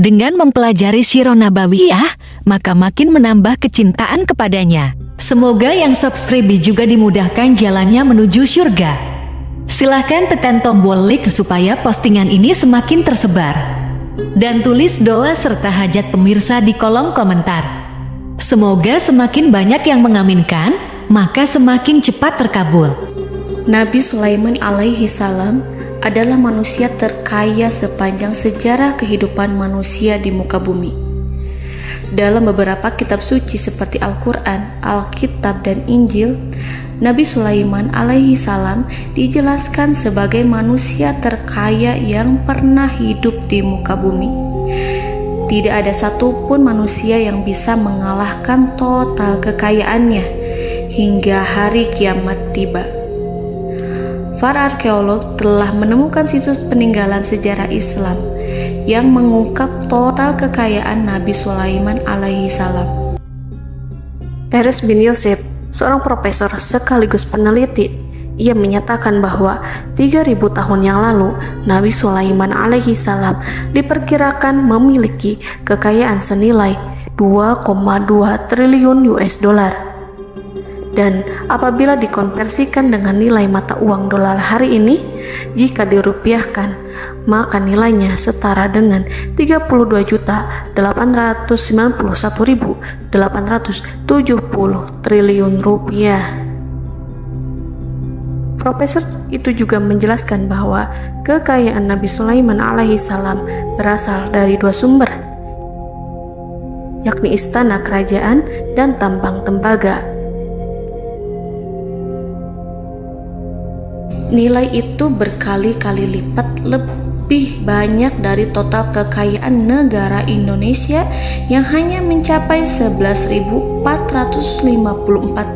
Dengan mempelajari Sirah Nabawiyah, maka makin menambah kecintaan kepadanya. Semoga yang subscribe juga dimudahkan jalannya menuju surga. Silahkan tekan tombol like supaya postingan ini semakin tersebar. Dan tulis doa serta hajat pemirsa di kolom komentar. Semoga semakin banyak yang mengaminkan, maka semakin cepat terkabul. Nabi Sulaiman alaihi salam adalah manusia terkaya sepanjang sejarah kehidupan manusia di muka bumi. Dalam beberapa kitab suci seperti Al-Quran, Alkitab, dan Injil, Nabi Sulaiman alaihi salam dijelaskan sebagai manusia terkaya yang pernah hidup di muka bumi. Tidak ada satupun manusia yang bisa mengalahkan total kekayaannya hingga hari kiamat tiba. Para arkeolog telah menemukan situs peninggalan sejarah Islam yang mengungkap total kekayaan Nabi Sulaiman alaihi salam. Erez bin Yosef, seorang profesor sekaligus peneliti, ia menyatakan bahwa 3.000 tahun yang lalu Nabi Sulaiman alaihi salam diperkirakan memiliki kekayaan senilai 2,2 triliun US dollar. Dan apabila dikonversikan dengan nilai mata uang dolar hari ini, jika dirupiahkan, maka nilainya setara dengan 32.891.870 triliun rupiah. Profesor itu juga menjelaskan bahwa kekayaan Nabi Sulaiman alaihi salam berasal dari dua sumber, yakni istana kerajaan dan tambang tembaga. Nilai itu berkali-kali lipat lebih banyak dari total kekayaan negara Indonesia yang hanya mencapai 11.454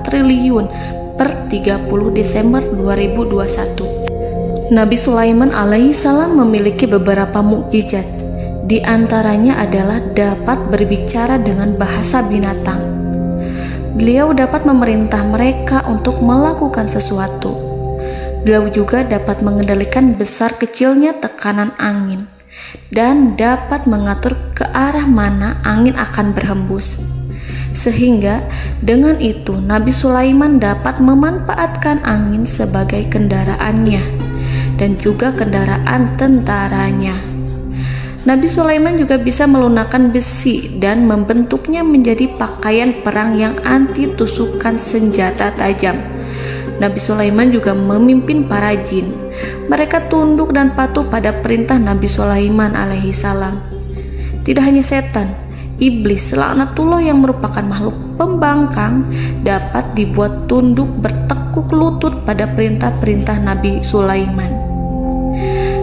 triliun per 30 Desember 2021. Nabi Sulaiman alaihi salam memiliki beberapa mukjizat. Di antaranya adalah dapat berbicara dengan bahasa binatang. Beliau dapat memerintah mereka untuk melakukan sesuatu. Beliau juga dapat mengendalikan besar kecilnya tekanan angin dan dapat mengatur ke arah mana angin akan berhembus. Sehingga dengan itu Nabi Sulaiman dapat memanfaatkan angin sebagai kendaraannya dan juga kendaraan tentaranya. Nabi Sulaiman juga bisa melunakkan besi dan membentuknya menjadi pakaian perang yang anti tusukan senjata tajam. Nabi Sulaiman juga memimpin para jin. Mereka tunduk dan patuh pada perintah Nabi Sulaiman alaihi salam. Tidak hanya setan, iblis laknatullah yang merupakan makhluk pembangkang dapat dibuat tunduk bertekuk lutut pada perintah-perintah Nabi Sulaiman.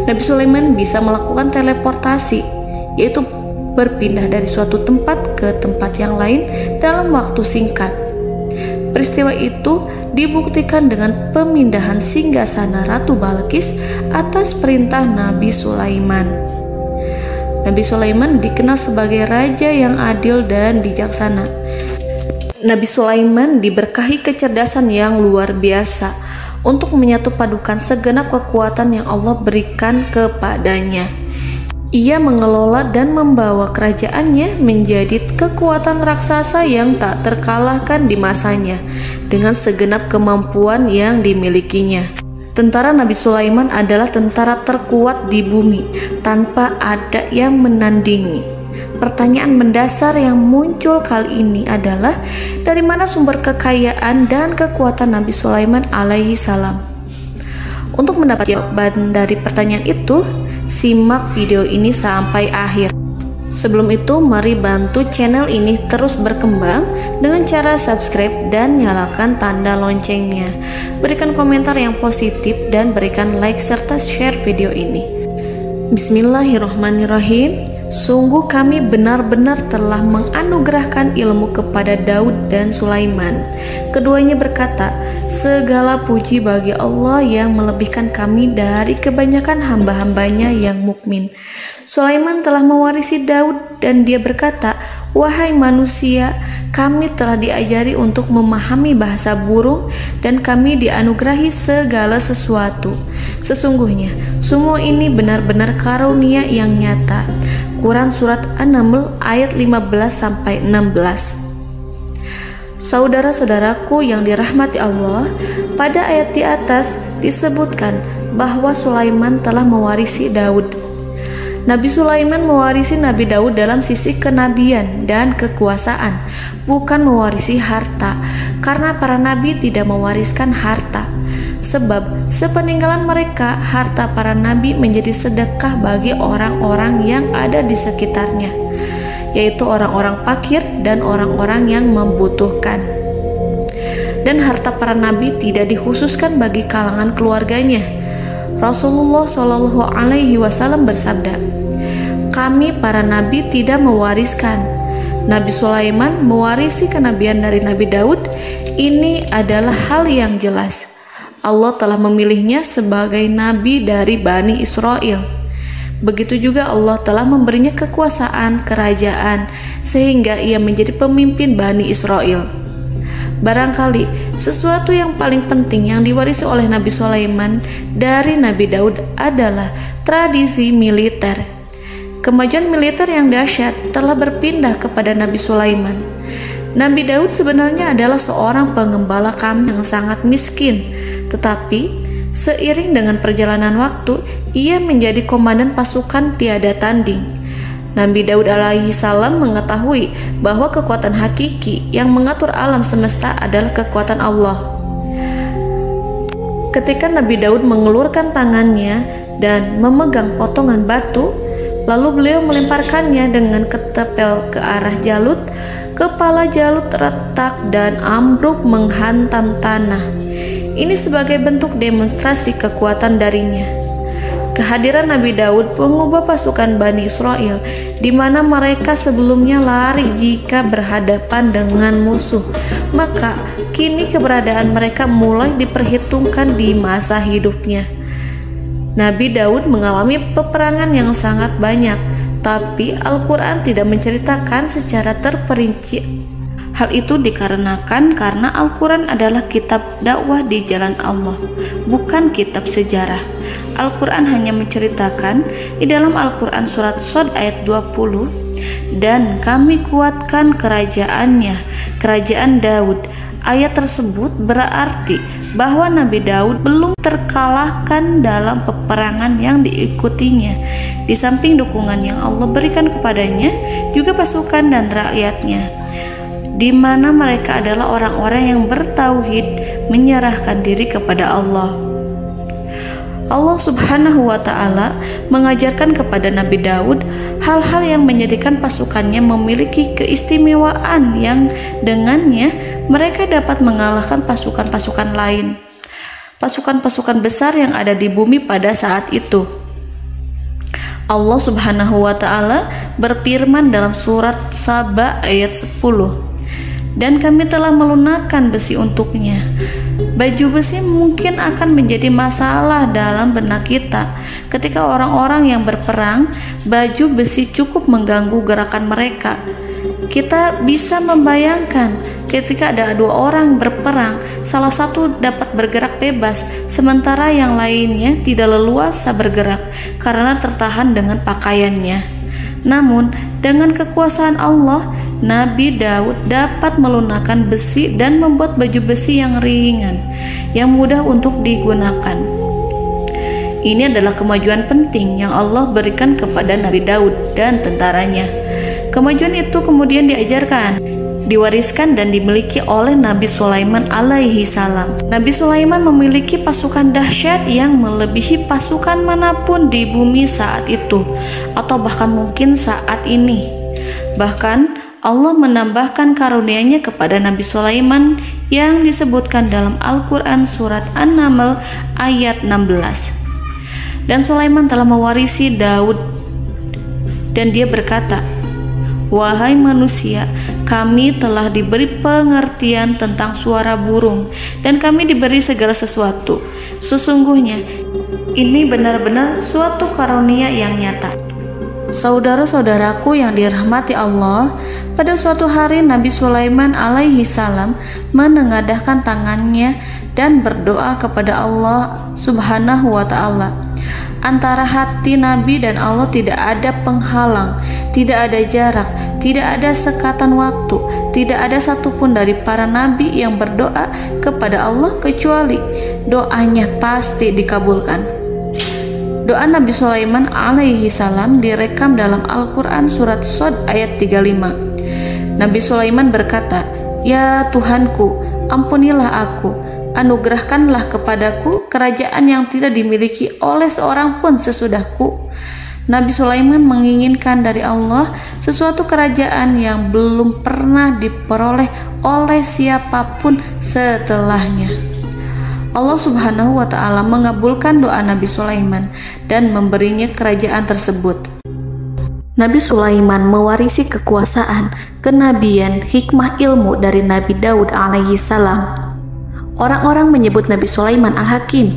Nabi Sulaiman bisa melakukan teleportasi, yaitu berpindah dari suatu tempat ke tempat yang lain dalam waktu singkat. Peristiwa itu dibuktikan dengan pemindahan singgasana Ratu Balqis atas perintah Nabi Sulaiman. Nabi Sulaiman dikenal sebagai raja yang adil dan bijaksana. Nabi Sulaiman diberkahi kecerdasan yang luar biasa untuk menyatu padukan segenap kekuatan yang Allah berikan kepadanya. Ia mengelola dan membawa kerajaannya menjadi kekuatan raksasa yang tak terkalahkan di masanya dengan segenap kemampuan yang dimilikinya. Tentara Nabi Sulaiman adalah tentara terkuat di bumi tanpa ada yang menandingi. Pertanyaan mendasar yang muncul kali ini adalah dari mana sumber kekayaan dan kekuatan Nabi Sulaiman alaihi salam? Untuk mendapat jawaban dari pertanyaan itu, simak video ini sampai akhir. Sebelum itu, mari bantu channel ini terus berkembang dengan cara subscribe dan nyalakan tanda loncengnya. Berikan komentar yang positif dan berikan like serta share video ini. Bismillahirrahmanirrahim. Sungguh kami benar-benar telah menganugerahkan ilmu kepada Daud dan Sulaiman. Keduanya berkata, segala puji bagi Allah yang melebihkan kami dari kebanyakan hamba-hambanya yang mukmin. Sulaiman telah mewarisi Daud dan dia berkata, wahai manusia, kami telah diajari untuk memahami bahasa burung dan kami dianugerahi segala sesuatu. Sesungguhnya semua ini benar-benar karunia yang nyata. Quran Surat An-Naml ayat 15-16. Saudara-saudaraku yang dirahmati Allah, pada ayat di atas disebutkan bahwa Sulaiman telah mewarisi Daud. Nabi Sulaiman mewarisi Nabi Daud dalam sisi kenabian dan kekuasaan, bukan mewarisi harta, karena para nabi tidak mewariskan harta. Sebab sepeninggalan mereka, harta para nabi menjadi sedekah bagi orang-orang yang ada di sekitarnya, yaitu orang-orang fakir dan orang-orang yang membutuhkan. Dan harta para nabi tidak dikhususkan bagi kalangan keluarganya. Rasulullah Shallallahu Alaihi Wasallam bersabda, "Kami para nabi tidak mewariskan." Nabi Sulaiman mewarisi kenabian dari Nabi Daud. Ini adalah hal yang jelas. Allah telah memilihnya sebagai nabi dari Bani Israel. Begitu juga Allah telah memberinya kekuasaan kerajaan sehingga ia menjadi pemimpin Bani Israel. Barangkali sesuatu yang paling penting yang diwarisi oleh Nabi Sulaiman dari Nabi Daud adalah tradisi militer. Kemajuan militer yang dahsyat telah berpindah kepada Nabi Sulaiman. Nabi Daud sebenarnya adalah seorang pengembala kambing yang sangat miskin, tetapi seiring dengan perjalanan waktu, ia menjadi komandan pasukan tiada tanding. Nabi Daud alaihi salam mengetahui bahwa kekuatan hakiki yang mengatur alam semesta adalah kekuatan Allah. Ketika Nabi Daud mengelurkan tangannya dan memegang potongan batu, lalu beliau melemparkannya dengan ketepel ke arah Jalut, kepala Jalut retak dan ambruk menghantam tanah. Ini sebagai bentuk demonstrasi kekuatan darinya. Kehadiran Nabi Daud mengubah pasukan Bani Israel, di mana mereka sebelumnya lari jika berhadapan dengan musuh. Maka kini keberadaan mereka mulai diperhitungkan di masa hidupnya. Nabi Daud mengalami peperangan yang sangat banyak, tapi Al-Quran tidak menceritakan secara terperinci. Hal itu dikarenakan karena Al-Quran adalah kitab dakwah di jalan Allah, bukan kitab sejarah. Al-Quran hanya menceritakan di dalam Al-Quran surat Shad ayat 20, "Dan kami kuatkan kerajaannya, kerajaan Daud." Ayat tersebut berarti bahwa Nabi Daud belum terkalahkan dalam peperangan yang diikutinya. Di samping dukungan yang Allah berikan kepadanya, juga pasukan dan rakyatnya, di mana mereka adalah orang-orang yang bertauhid, menyerahkan diri kepada Allah. Allah Subhanahu wa Ta'ala mengajarkan kepada Nabi Daud hal-hal yang menjadikan pasukannya memiliki keistimewaan yang dengannya mereka dapat mengalahkan pasukan-pasukan lain, pasukan-pasukan besar yang ada di bumi pada saat itu. Allah Subhanahu wa Ta'ala berfirman dalam surat Saba ayat 10, "Dan kami telah melunakkan besi untuknya." Baju besi mungkin akan menjadi masalah dalam benak kita. Ketika orang-orang yang berperang, baju besi cukup mengganggu gerakan mereka. Kita bisa membayangkan ketika ada dua orang berperang, salah satu dapat bergerak bebas, sementara yang lainnya tidak leluasa bergerak karena tertahan dengan pakaiannya. Namun, dengan kekuasaan Allah, Nabi Daud dapat melunakkan besi dan membuat baju besi yang ringan, yang mudah untuk digunakan. Ini adalah kemajuan penting yang Allah berikan kepada Nabi Daud dan tentaranya. Kemajuan itu kemudian diajarkan, diwariskan dan dimiliki oleh Nabi Sulaiman alaihi salam. Nabi Sulaiman memiliki pasukan dahsyat yang melebihi pasukan manapun di bumi saat itu, atau bahkan mungkin saat ini. Bahkan Allah menambahkan karunia-Nya kepada Nabi Sulaiman yang disebutkan dalam Al-Quran surat An-Naml ayat 16. Dan Sulaiman telah mewarisi Daud, dan dia berkata, "Wahai manusia, kami telah diberi pengertian tentang suara burung, dan kami diberi segala sesuatu. Sesungguhnya ini benar-benar suatu karunia yang nyata." Saudara-saudaraku yang dirahmati Allah, pada suatu hari Nabi Sulaiman alaihi salam menengadahkan tangannya dan berdoa kepada Allah Subhanahu wa ta'ala. Antara hati Nabi dan Allah tidak ada penghalang, tidak ada jarak, tidak ada sekatan waktu, tidak ada satupun dari para nabi yang berdoa kepada Allah kecuali doanya pasti dikabulkan. Doa Nabi Sulaiman alaihi salam direkam dalam Al-Quran surat Shad ayat 35. Nabi Sulaiman berkata, "Ya Tuhanku, ampunilah aku, anugerahkanlah kepadaku kerajaan yang tidak dimiliki oleh seorang pun sesudahku." Nabi Sulaiman menginginkan dari Allah sesuatu kerajaan yang belum pernah diperoleh oleh siapapun setelahnya. Allah Subhanahu wa ta'ala mengabulkan doa Nabi Sulaiman dan memberinya kerajaan tersebut. Nabi Sulaiman mewarisi kekuasaan, kenabian, hikmah ilmu dari Nabi Daud alaihi salam. Orang-orang menyebut Nabi Sulaiman Al-Hakim,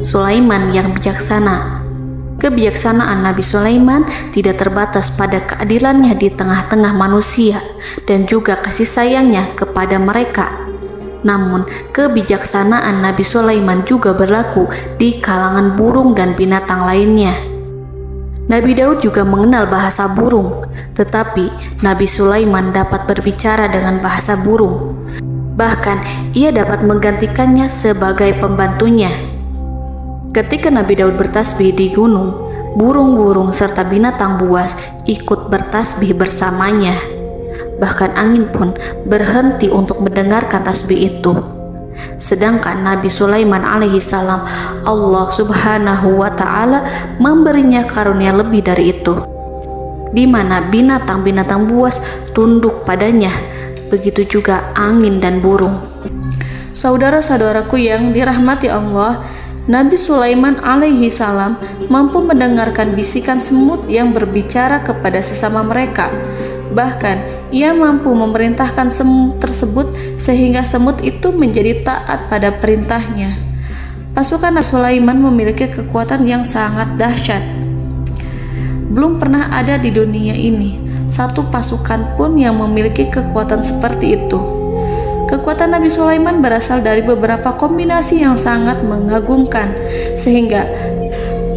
Sulaiman yang bijaksana. Kebijaksanaan Nabi Sulaiman tidak terbatas pada keadilannya di tengah-tengah manusia dan juga kasih sayangnya kepada mereka. Namun, kebijaksanaan Nabi Sulaiman juga berlaku di kalangan burung dan binatang lainnya. Nabi Daud juga mengenal bahasa burung, tetapi Nabi Sulaiman dapat berbicara dengan bahasa burung. Bahkan, ia dapat menggantikannya sebagai pembantunya. Ketika Nabi Daud bertasbih di gunung, burung-burung serta binatang buas ikut bertasbih bersamanya. Bahkan angin pun berhenti untuk mendengarkan tasbih itu. Sedangkan Nabi Sulaiman alaihi salam, Allah Subhanahu wa ta'ala memberinya karunia lebih dari itu, di mana binatang-binatang buas tunduk padanya, begitu juga angin dan burung. Saudara-saudaraku yang dirahmati Allah, Nabi Sulaiman alaihi salam mampu mendengarkan bisikan semut yang berbicara kepada sesama mereka. Bahkan ia mampu memerintahkan semut tersebut sehingga semut itu menjadi taat pada perintahnya. Pasukan Nabi Sulaiman memiliki kekuatan yang sangat dahsyat. Belum pernah ada di dunia ini satu pasukan pun yang memiliki kekuatan seperti itu. Kekuatan Nabi Sulaiman berasal dari beberapa kombinasi yang sangat mengagumkan, sehingga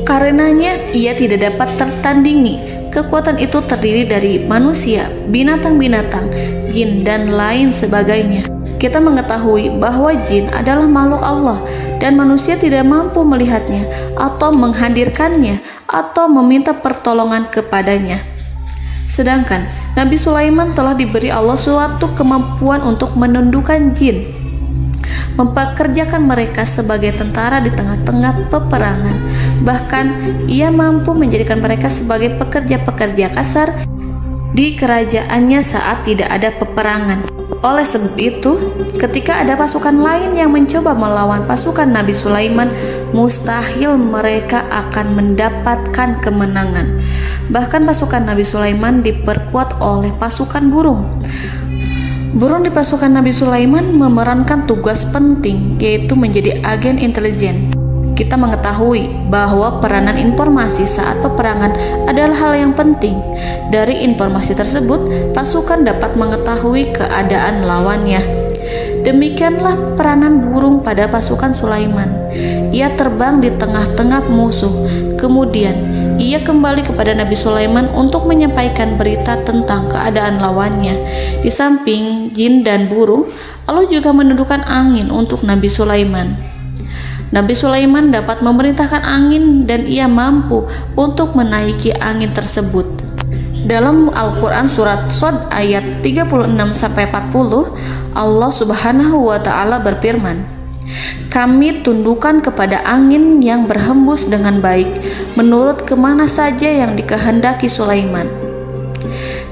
karenanya ia tidak dapat tertandingi. Kekuatan itu terdiri dari manusia, binatang-binatang, jin, dan lain sebagainya. Kita mengetahui bahwa jin adalah makhluk Allah dan manusia tidak mampu melihatnya atau menghadirkannya atau meminta pertolongan kepadanya. Sedangkan Nabi Sulaiman telah diberi Allah suatu kemampuan untuk menundukkan jin, memperkerjakan mereka sebagai tentara di tengah-tengah peperangan. Bahkan ia mampu menjadikan mereka sebagai pekerja-pekerja kasar di kerajaannya saat tidak ada peperangan. Oleh sebab itu, ketika ada pasukan lain yang mencoba melawan pasukan Nabi Sulaiman, mustahil mereka akan mendapatkan kemenangan. Bahkan pasukan Nabi Sulaiman diperkuat oleh pasukan burung. Burung di pasukan Nabi Sulaiman memerankan tugas penting, yaitu menjadi agen intelijen. Kita mengetahui bahwa peranan informasi saat peperangan adalah hal yang penting. Dari informasi tersebut, pasukan dapat mengetahui keadaan lawannya. Demikianlah peranan burung pada pasukan Sulaiman. Ia terbang di tengah-tengah musuh. Kemudian, ia kembali kepada Nabi Sulaiman untuk menyampaikan berita tentang keadaan lawannya. Di samping jin dan burung, Allah juga menundukkan angin untuk Nabi Sulaiman. Nabi Sulaiman dapat memerintahkan angin dan ia mampu untuk menaiki angin tersebut. Dalam Al-Quran surat Shad ayat 36-40, Allah Subhanahu wa ta'ala berfirman, "Kami tundukkan kepada angin yang berhembus dengan baik menurut kemana saja yang dikehendaki Sulaiman.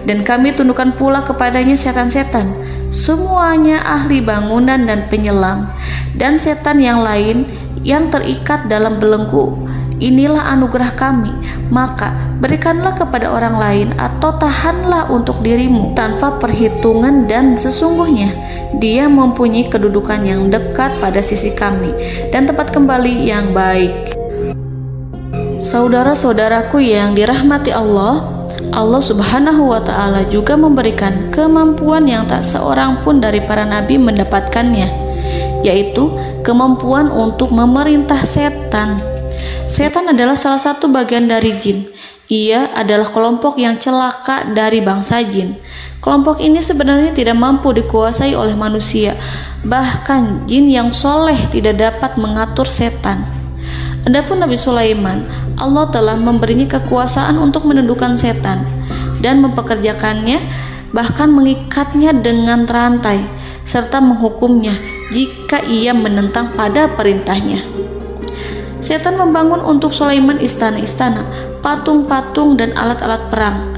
Dan kami tundukkan pula kepadanya setan-setan, semuanya ahli bangunan dan penyelam, dan setan yang lain yang terikat dalam belenggu. Inilah anugerah kami, maka berikanlah kepada orang lain atau tahanlah untuk dirimu tanpa perhitungan, dan sesungguhnya dia mempunyai kedudukan yang dekat pada sisi kami dan tempat kembali yang baik." Saudara-saudaraku yang dirahmati Allah, Allah Subhanahu wa Ta'ala juga memberikan kemampuan yang tak seorang pun dari para nabi mendapatkannya, yaitu kemampuan untuk memerintah setan. Setan adalah salah satu bagian dari jin. Ia adalah kelompok yang celaka dari bangsa jin. Kelompok ini sebenarnya tidak mampu dikuasai oleh manusia. Bahkan jin yang soleh tidak dapat mengatur setan. Adapun Nabi Sulaiman, Allah telah memberinya kekuasaan untuk menundukkan setan dan mempekerjakannya, bahkan mengikatnya dengan rantai serta menghukumnya jika ia menentang pada perintahnya. Setan membangun untuk Sulaiman istana-istana, patung-patung dan alat-alat perang.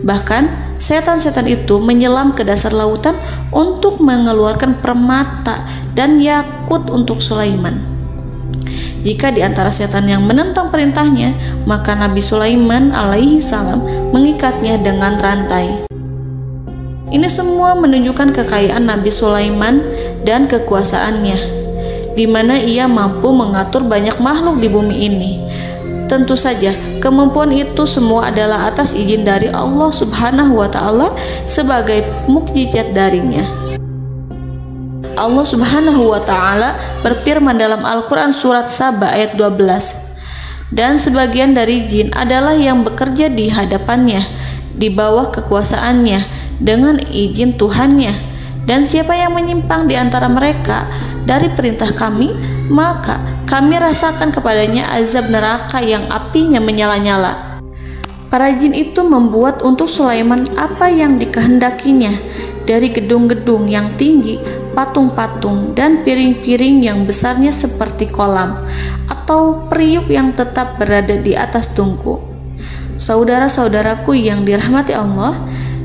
Bahkan setan-setan itu menyelam ke dasar lautan untuk mengeluarkan permata dan yakut untuk Sulaiman. Jika di antara setan yang menentang perintahnya, maka Nabi Sulaiman alaihi salam mengikatnya dengan rantai. Ini semua menunjukkan kekayaan Nabi Sulaiman dan kekuasaannya, di mana ia mampu mengatur banyak makhluk di bumi ini. Tentu saja, kemampuan itu semua adalah atas izin dari Allah Subhanahu wa Ta'ala sebagai mukjizat darinya. Allah Subhanahu wa Ta'ala berfirman dalam Al-Quran surat Saba ayat 12, dan sebagian dari jin adalah yang bekerja di hadapannya di bawah kekuasaannya dengan izin Tuhannya, dan siapa yang menyimpang di antara mereka dari perintah kami, maka kami rasakan kepadanya azab neraka yang apinya menyala-nyala. Para jin itu membuat untuk Sulaiman apa yang dikehendakinya, dari gedung-gedung yang tinggi, patung-patung, dan piring-piring yang besarnya seperti kolam, atau periuk yang tetap berada di atas tungku. Saudara-saudaraku yang dirahmati Allah,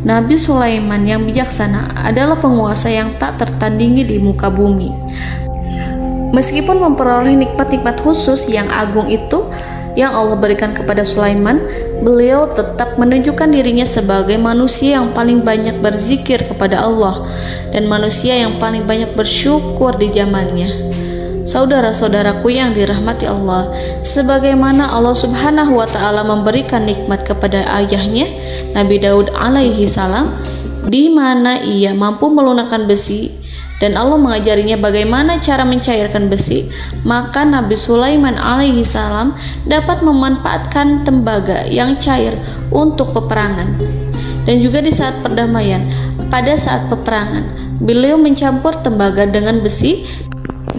Nabi Sulaiman yang bijaksana adalah penguasa yang tak tertandingi di muka bumi. Meskipun memperoleh nikmat-nikmat khusus yang agung itu yang Allah berikan kepada Sulaiman, beliau tetap menunjukkan dirinya sebagai manusia yang paling banyak berzikir kepada Allah dan manusia yang paling banyak bersyukur di zamannya. Saudara-saudaraku yang dirahmati Allah, sebagaimana Allah Subhanahu wa Ta'ala memberikan nikmat kepada ayahnya Nabi Daud alaihi salam, di mana ia mampu melunakkan besi, dan Allah mengajarinya bagaimana cara mencairkan besi, maka Nabi Sulaiman alaihi salam dapat memanfaatkan tembaga yang cair untuk peperangan. Dan juga di saat perdamaian, pada saat peperangan, beliau mencampur tembaga dengan besi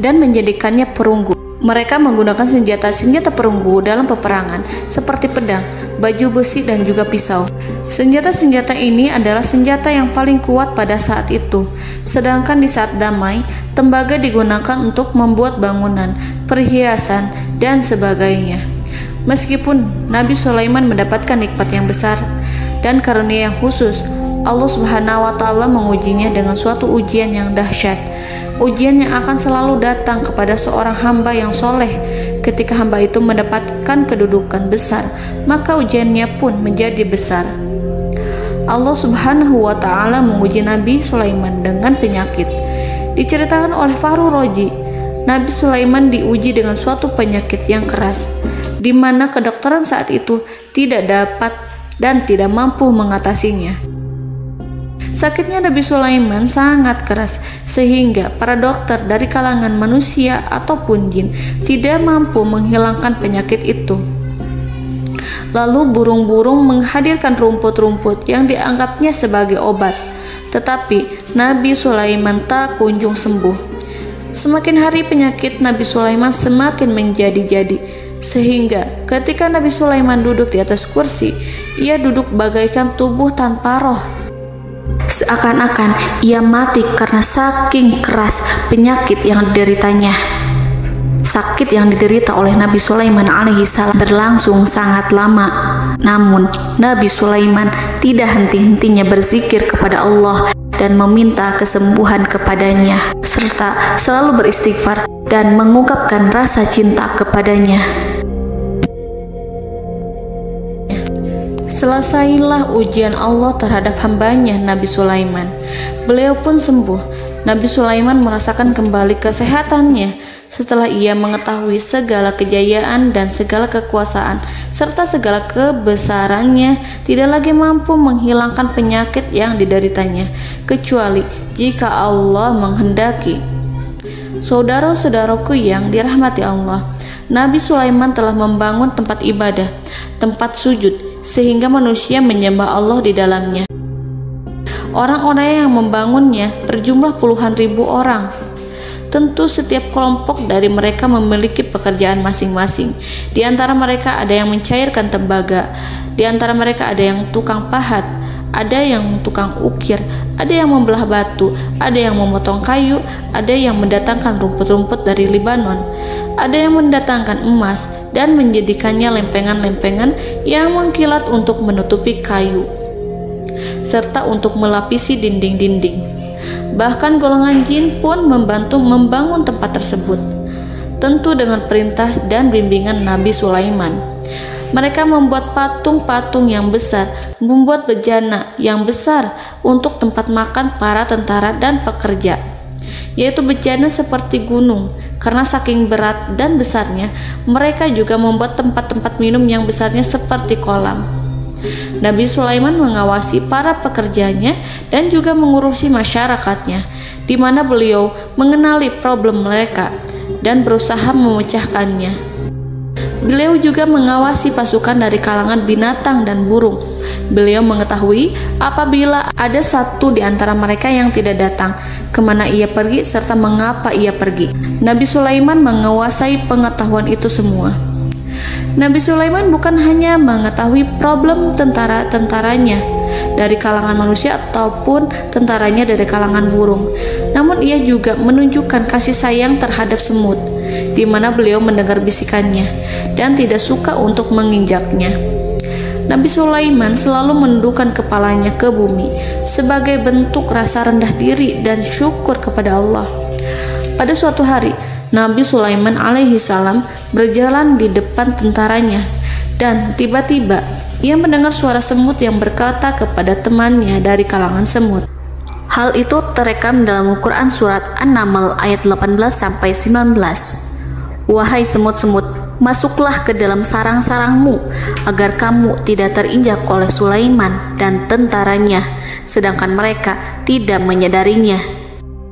dan menjadikannya perunggu. Mereka menggunakan senjata-senjata perunggu dalam peperangan seperti pedang, baju besi, dan juga pisau. Senjata-senjata ini adalah senjata yang paling kuat pada saat itu. Sedangkan di saat damai, tembaga digunakan untuk membuat bangunan, perhiasan, dan sebagainya. Meskipun Nabi Sulaiman mendapatkan nikmat yang besar dan karunia yang khusus, Allah Subhanahu wa Ta'ala mengujinya dengan suatu ujian yang dahsyat. Ujian yang akan selalu datang kepada seorang hamba yang soleh. Ketika hamba itu mendapatkan kedudukan besar, maka ujiannya pun menjadi besar. Allah Subhanahu wa Ta'ala menguji Nabi Sulaiman dengan penyakit. Diceritakan oleh Fahru Roji, Nabi Sulaiman diuji dengan suatu penyakit yang keras, di mana kedokteran saat itu tidak dapat dan tidak mampu mengatasinya. Sakitnya Nabi Sulaiman sangat keras sehingga para dokter dari kalangan manusia ataupun jin tidak mampu menghilangkan penyakit itu. Lalu burung-burung menghadirkan rumput-rumput yang dianggapnya sebagai obat, tetapi Nabi Sulaiman tak kunjung sembuh. Semakin hari penyakit Nabi Sulaiman semakin menjadi-jadi, sehingga ketika Nabi Sulaiman duduk di atas kursi, ia duduk bagaikan tubuh tanpa roh. Seakan-akan ia mati karena saking keras penyakit yang dideritanya. Sakit yang diderita oleh Nabi Sulaiman alaihi salam berlangsung sangat lama. Namun Nabi Sulaiman tidak henti-hentinya berzikir kepada Allah dan meminta kesembuhan kepadanya, serta selalu beristighfar dan mengungkapkan rasa cinta kepadanya. Selesailah ujian Allah terhadap hambanya Nabi Sulaiman. Beliau pun sembuh Nabi Sulaiman merasakan kembali kesehatannya setelah ia mengetahui segala kejayaan dan segala kekuasaan serta segala kebesarannya tidak lagi mampu menghilangkan penyakit yang dideritanya kecuali jika Allah menghendaki. Saudara-saudaraku yang dirahmati Allah, Nabi Sulaiman telah membangun tempat ibadah, tempat sujud, sehingga manusia menyembah Allah di dalamnya. Orang-orang yang membangunnya berjumlah puluhan ribu orang. Tentu setiap kelompok dari mereka memiliki pekerjaan masing-masing. Di antara mereka ada yang mencairkan tembaga, di antara mereka ada yang tukang pahat, ada yang tukang ukir, ada yang membelah batu, ada yang memotong kayu, ada yang mendatangkan rumput-rumput dari Libanon, ada yang mendatangkan emas dan menjadikannya lempengan-lempengan yang mengkilat untuk menutupi kayu serta untuk melapisi dinding-dinding. Bahkan golongan jin pun membantu membangun tempat tersebut, tentu dengan perintah dan bimbingan Nabi Sulaiman. Mereka membuat patung-patung yang besar, membuat bejana yang besar untuk tempat makan para tentara dan pekerja, yaitu bejana seperti gunung. Karena saking berat dan besarnya, mereka juga membuat tempat-tempat minum yang besarnya seperti kolam. Nabi Sulaiman mengawasi para pekerjanya dan juga mengurusi masyarakatnya, di mana beliau mengenali problem mereka dan berusaha memecahkannya. Beliau juga mengawasi pasukan dari kalangan binatang dan burung. Beliau mengetahui apabila ada satu di antara mereka yang tidak datang, kemana ia pergi serta mengapa ia pergi. Nabi Sulaiman menguasai pengetahuan itu semua. Nabi Sulaiman bukan hanya mengetahui problem tentara-tentaranya dari kalangan manusia ataupun tentaranya dari kalangan burung, namun ia juga menunjukkan kasih sayang terhadap semut, di mana beliau mendengar bisikannya dan tidak suka untuk menginjaknya. Nabi Sulaiman selalu menundukkan kepalanya ke bumi sebagai bentuk rasa rendah diri dan syukur kepada Allah. Pada suatu hari, Nabi Sulaiman alaihi salam berjalan di depan tentaranya dan tiba-tiba ia mendengar suara semut yang berkata kepada temannya dari kalangan semut. Hal itu terekam dalam Al-Quran surat An-Naml ayat 18-19. Wahai semut-semut, masuklah ke dalam sarang-sarangmu agar kamu tidak terinjak oleh Sulaiman dan tentaranya, sedangkan mereka tidak menyadarinya.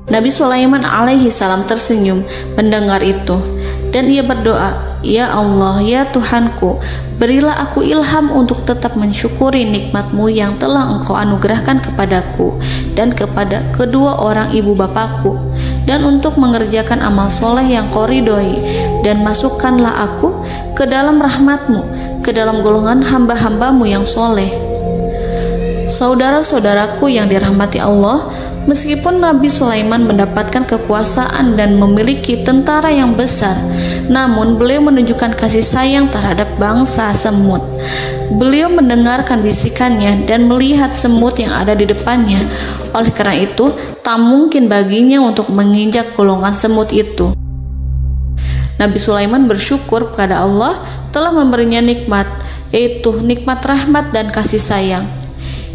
Nabi Sulaiman alaihi salam tersenyum mendengar itu dan ia berdoa, "Ya Allah, ya Tuhanku, berilah aku ilham untuk tetap mensyukuri nikmat-Mu yang telah Engkau anugerahkan kepadaku dan kepada kedua orang ibu bapakku, dan untuk mengerjakan amal soleh yang Kau ridhoi, dan masukkanlah aku ke dalam rahmat-Mu, ke dalam golongan hamba-hamba-Mu yang soleh." Saudara-saudaraku yang dirahmati Allah, meskipun Nabi Sulaiman mendapatkan kekuasaan dan memiliki tentara yang besar, namun beliau menunjukkan kasih sayang terhadap bangsa semut. Beliau mendengarkan bisikannya dan melihat semut yang ada di depannya. Oleh karena itu, tak mungkin baginya untuk menginjak golongan semut itu. Nabi Sulaiman bersyukur kepada Allah telah memberinya nikmat, yaitu nikmat rahmat dan kasih sayang.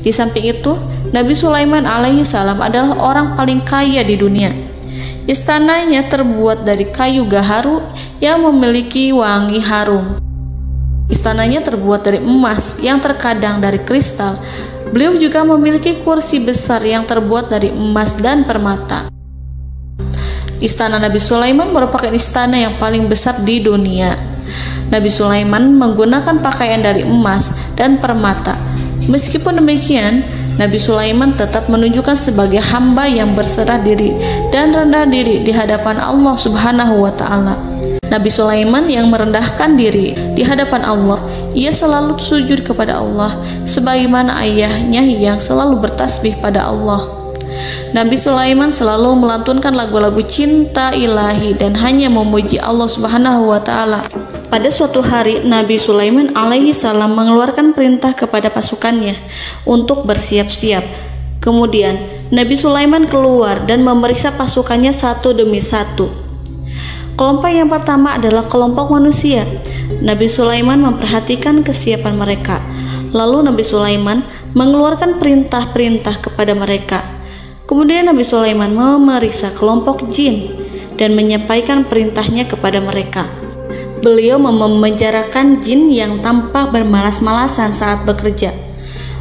Di samping itu, Nabi Sulaiman alaihi salam adalah orang paling kaya di dunia. Istananya terbuat dari kayu gaharu yang memiliki wangi harum. Istananya terbuat dari emas yang terkadang dari kristal. Beliau juga memiliki kursi besar yang terbuat dari emas dan permata. Istana Nabi Sulaiman merupakan istana yang paling besar di dunia. Nabi Sulaiman menggunakan pakaian dari emas dan permata. Meskipun demikian, Nabi Sulaiman tetap menunjukkan sebagai hamba yang berserah diri dan rendah diri di hadapan Allah Subhanahu wa Ta'ala. Nabi Sulaiman yang merendahkan diri di hadapan Allah, ia selalu sujud kepada Allah, sebagaimana ayahnya yang selalu bertasbih pada Allah. Nabi Sulaiman selalu melantunkan lagu-lagu cinta ilahi dan hanya memuji Allah Subhanahu wa Ta'ala. Pada suatu hari, Nabi Sulaiman alaihi salam mengeluarkan perintah kepada pasukannya untuk bersiap-siap. Kemudian, Nabi Sulaiman keluar dan memeriksa pasukannya satu demi satu. Kelompok yang pertama adalah kelompok manusia. Nabi Sulaiman memperhatikan kesiapan mereka. Lalu Nabi Sulaiman mengeluarkan perintah-perintah kepada mereka. Kemudian Nabi Sulaiman memeriksa kelompok jin dan menyampaikan perintahnya kepada mereka. Beliau memenjarakan jin yang tampak bermalas-malasan saat bekerja.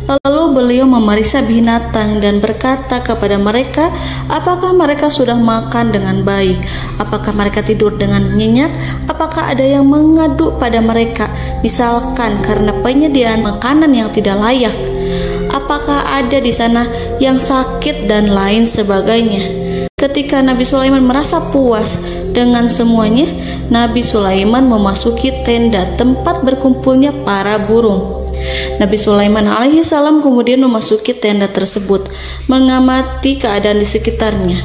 Lalu beliau memeriksa binatang dan berkata kepada mereka, apakah mereka sudah makan dengan baik? Apakah mereka tidur dengan nyenyak? Apakah ada yang mengadu pada mereka, misalkan karena penyediaan makanan yang tidak layak? Apakah ada di sana yang sakit dan lain sebagainya? Ketika Nabi Sulaiman merasa puas dengan semuanya, Nabi Sulaiman memasuki tenda tempat berkumpulnya para burung. Nabi Sulaiman alaihi salam kemudian memasuki tenda tersebut, mengamati keadaan di sekitarnya,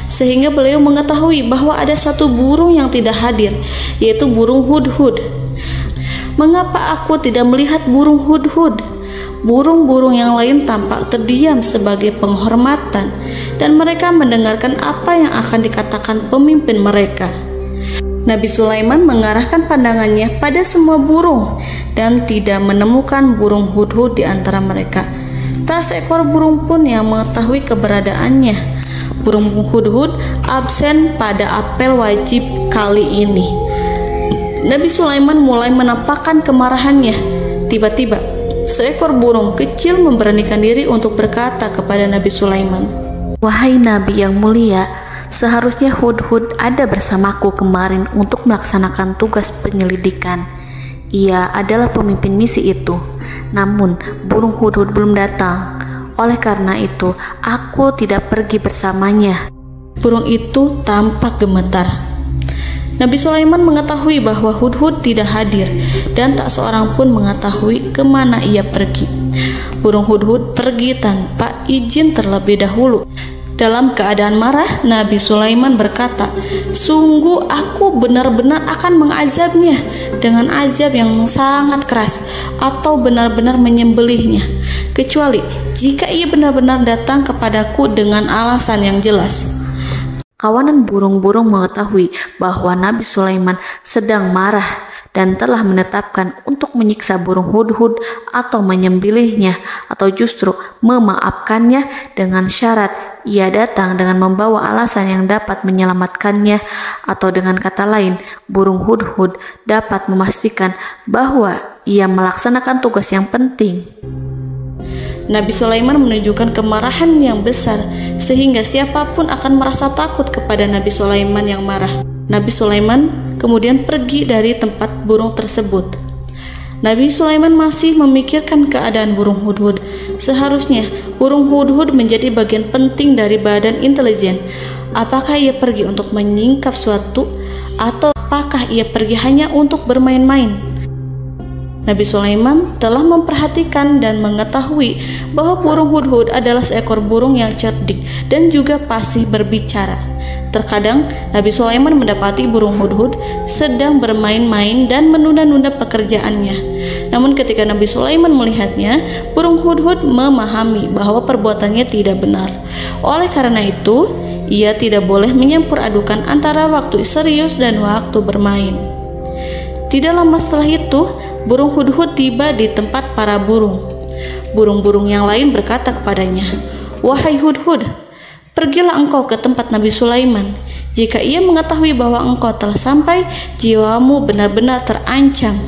sehingga beliau mengetahui bahwa ada satu burung yang tidak hadir, yaitu burung hudhud. Mengapa aku tidak melihat burung hudhud? Burung-burung yang lain tampak terdiam sebagai penghormatan, dan mereka mendengarkan apa yang akan dikatakan pemimpin mereka. Nabi Sulaiman mengarahkan pandangannya pada semua burung dan tidak menemukan burung hudhud di antara mereka. Tak seekor burung pun yang mengetahui keberadaannya. Burung hudhud absen pada apel wajib kali ini. Nabi Sulaiman mulai menampakkan kemarahannya. Tiba-tiba, seekor burung kecil memberanikan diri untuk berkata kepada Nabi Sulaiman, "Wahai Nabi yang mulia, seharusnya hudhud ada bersamaku kemarin untuk melaksanakan tugas penyelidikan. Ia adalah pemimpin misi itu. Namun, burung hudhud belum datang. Oleh karena itu, aku tidak pergi bersamanya." Burung itu tampak gemetar. Nabi Sulaiman mengetahui bahwa hudhud tidak hadir dan tak seorang pun mengetahui kemana ia pergi. Burung hudhud pergi tanpa izin terlebih dahulu. Dalam keadaan marah, Nabi Sulaiman berkata, "Sungguh aku benar-benar akan mengazabnya dengan azab yang sangat keras atau benar-benar menyembelihnya, kecuali jika ia benar-benar datang kepadaku dengan alasan yang jelas." Kawanan burung-burung mengetahui bahwa Nabi Sulaiman sedang marah dan telah menetapkan untuk menyiksa burung hudhud atau menyembelihnya atau justru memaafkannya dengan syarat ia datang dengan membawa alasan yang dapat menyelamatkannya, atau dengan kata lain, burung hudhud dapat memastikan bahwa ia melaksanakan tugas yang penting. Nabi Sulaiman menunjukkan kemarahan yang besar sehingga siapapun akan merasa takut kepada Nabi Sulaiman yang marah. Nabi Sulaiman kemudian pergi dari tempat burung tersebut. Nabi Sulaiman masih memikirkan keadaan burung hudhud. Seharusnya burung hudhud menjadi bagian penting dari badan intelijen. Apakah ia pergi untuk menyingkap suatu, atau apakah ia pergi hanya untuk bermain-main? Nabi Sulaiman telah memperhatikan dan mengetahui bahwa burung hudhud adalah seekor burung yang cerdik dan juga fasih berbicara. Terkadang Nabi Sulaiman mendapati burung hudhud sedang bermain-main dan menunda-nunda pekerjaannya. Namun ketika Nabi Sulaiman melihatnya, burung hudhud memahami bahwa perbuatannya tidak benar. Oleh karena itu, ia tidak boleh menyampur adukan antara waktu serius dan waktu bermain. Tidak lama setelah itu, burung hudhud tiba di tempat para burung. Burung-burung yang lain berkata kepadanya, "Wahai hudhud, pergilah engkau ke tempat Nabi Sulaiman. Jika ia mengetahui bahwa engkau telah sampai, jiwamu benar-benar terancam."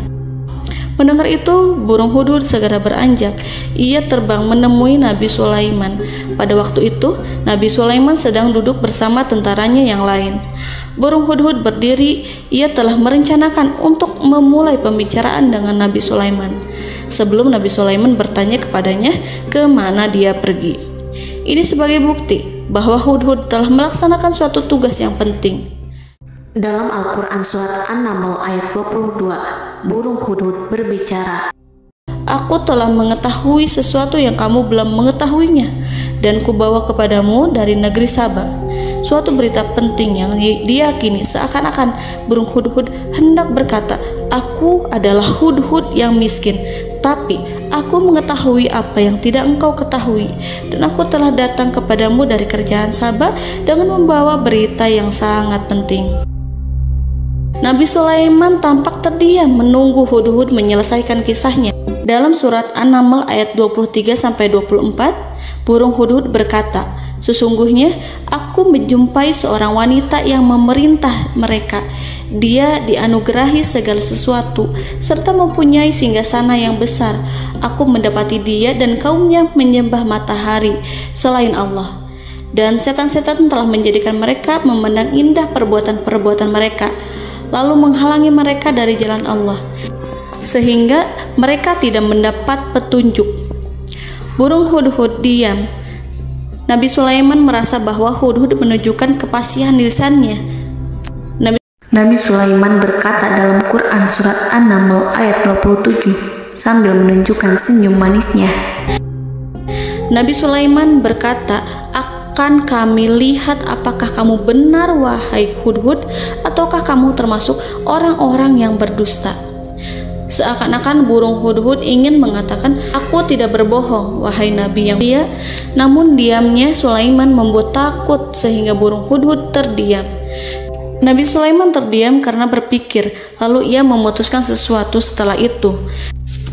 Mendengar itu, burung hudhud segera beranjak. Ia terbang menemui Nabi Sulaiman. Pada waktu itu, Nabi Sulaiman sedang duduk bersama tentaranya yang lain. Burung hudhud berdiri. Ia telah merencanakan untuk memulai pembicaraan dengan Nabi Sulaiman sebelum Nabi Sulaiman bertanya kepadanya kemana dia pergi. Ini sebagai bukti bahwa hudhud telah melaksanakan suatu tugas yang penting. Dalam Al-Quran Surat An-Naml ayat 22, burung hudhud berbicara, "Aku telah mengetahui sesuatu yang kamu belum mengetahuinya, dan kubawa kepadamu dari negeri Saba suatu berita penting yang diyakini seakan-akan burung hudhud hendak berkata, 'Aku adalah hudhud yang miskin, tapi aku mengetahui apa yang tidak engkau ketahui, dan aku telah datang kepadamu dari kerajaan Saba dengan membawa berita yang sangat penting.'" Nabi Sulaiman tampak terdiam menunggu hudhud menyelesaikan kisahnya. Dalam surat An-Naml ayat 23-24, burung hudhud berkata, Sesungguhnya aku menjumpai seorang wanita yang memerintah mereka. Dia dianugerahi segala sesuatu serta mempunyai singgasana yang besar. Aku mendapati dia dan kaumnya menyembah matahari selain Allah. Dan setan-setan telah menjadikan mereka memandang indah perbuatan-perbuatan mereka, lalu menghalangi mereka dari jalan Allah, sehingga mereka tidak mendapat petunjuk. Burung hudhud diam. Nabi Sulaiman merasa bahwa hudhud menunjukkan kepasihan lisannya. Nabi Sulaiman berkata dalam Quran surat An-Naml ayat 27 sambil menunjukkan senyum manisnya. Nabi Sulaiman berkata, "Akan kami lihat apakah kamu benar wahai hudhud, ataukah kamu termasuk orang-orang yang berdusta." Seakan-akan burung hudhud ingin mengatakan, "Aku tidak berbohong, wahai Nabi yang mulia." Namun diamnya Sulaiman membuat takut sehingga burung hudhud terdiam. Nabi Sulaiman terdiam karena berpikir, lalu ia memutuskan sesuatu setelah itu.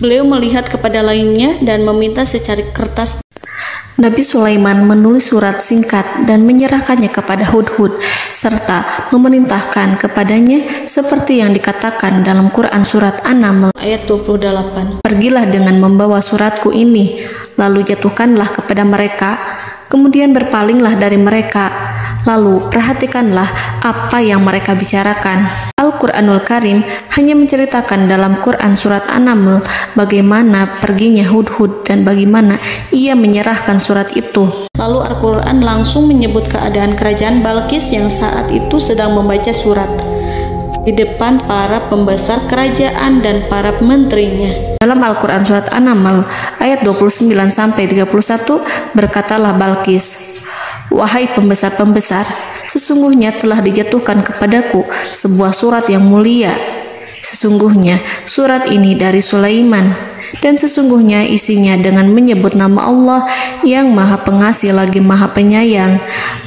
Beliau melihat kepada lainnya dan meminta secari kertas. Nabi Sulaiman menulis surat singkat dan menyerahkannya kepada hudhud serta memerintahkan kepadanya seperti yang dikatakan dalam Quran surat An-Naml ayat 28. "Pergilah dengan membawa suratku ini, lalu jatuhkanlah kepada mereka, kemudian berpalinglah dari mereka, lalu perhatikanlah apa yang mereka bicarakan." Al-Quranul Karim hanya menceritakan dalam Quran surat An-Naml bagaimana perginya hudhud dan bagaimana ia menyerahkan surat itu. Lalu Al-Quran langsung menyebut keadaan kerajaan Balqis yang saat itu sedang membaca surat di depan para pembesar kerajaan dan para menterinya. Dalam Al-Quran surat An-Naml ayat 29-31 berkatalah Balqis, "Wahai pembesar-pembesar, sesungguhnya telah dijatuhkan kepadaku sebuah surat yang mulia. Sesungguhnya surat ini dari Sulaiman, dan sesungguhnya isinya dengan menyebut nama Allah yang Maha Pengasih lagi Maha Penyayang,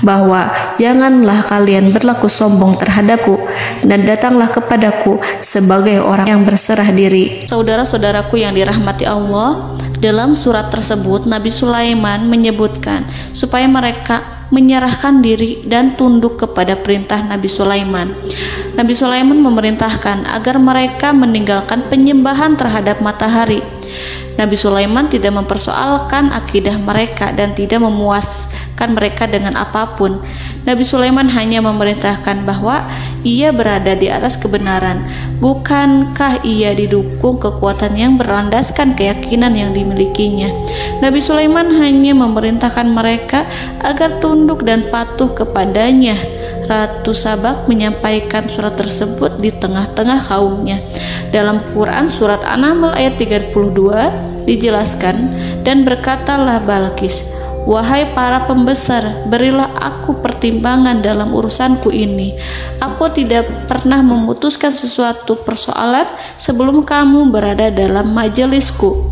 bahwa janganlah kalian berlaku sombong terhadapku, dan datanglah kepadaku sebagai orang yang berserah diri." Saudara-saudaraku yang dirahmati Allah, dalam surat tersebut Nabi Sulaiman menyebutkan supaya mereka menyerahkan diri dan tunduk kepada perintah Nabi Sulaiman. Nabi Sulaiman memerintahkan agar mereka meninggalkan penyembahan terhadap matahari. Nabi Sulaiman tidak mempersoalkan akidah mereka dan tidak memuaskan mereka dengan apapun. Nabi Sulaiman hanya memerintahkan bahwa ia berada di atas kebenaran. Bukankah ia didukung kekuatan yang berlandaskan keyakinan yang dimilikinya? Nabi Sulaiman hanya memerintahkan mereka agar tunduk dan patuh kepadanya. Ratu Sabak menyampaikan surat tersebut di tengah-tengah kaumnya. Dalam Quran surat An-Naml ayat 32 dijelaskan, "Dan berkatalah Balqis, wahai para pembesar, berilah aku pertimbangan dalam urusanku ini. Aku tidak pernah memutuskan sesuatu persoalan sebelum kamu berada dalam majelisku."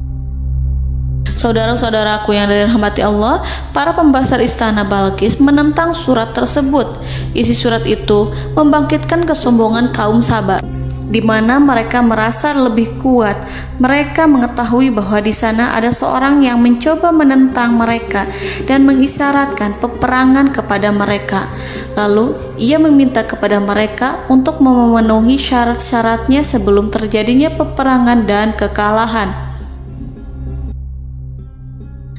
Saudara-saudaraku yang dirahmati Allah, para pembesar istana Balqis menentang surat tersebut. Isi surat itu membangkitkan kesombongan kaum Sabak, di mana mereka merasa lebih kuat. Mereka mengetahui bahwa di sana ada seorang yang mencoba menentang mereka dan mengisyaratkan peperangan kepada mereka. Lalu ia meminta kepada mereka untuk memenuhi syarat-syaratnya sebelum terjadinya peperangan dan kekalahan.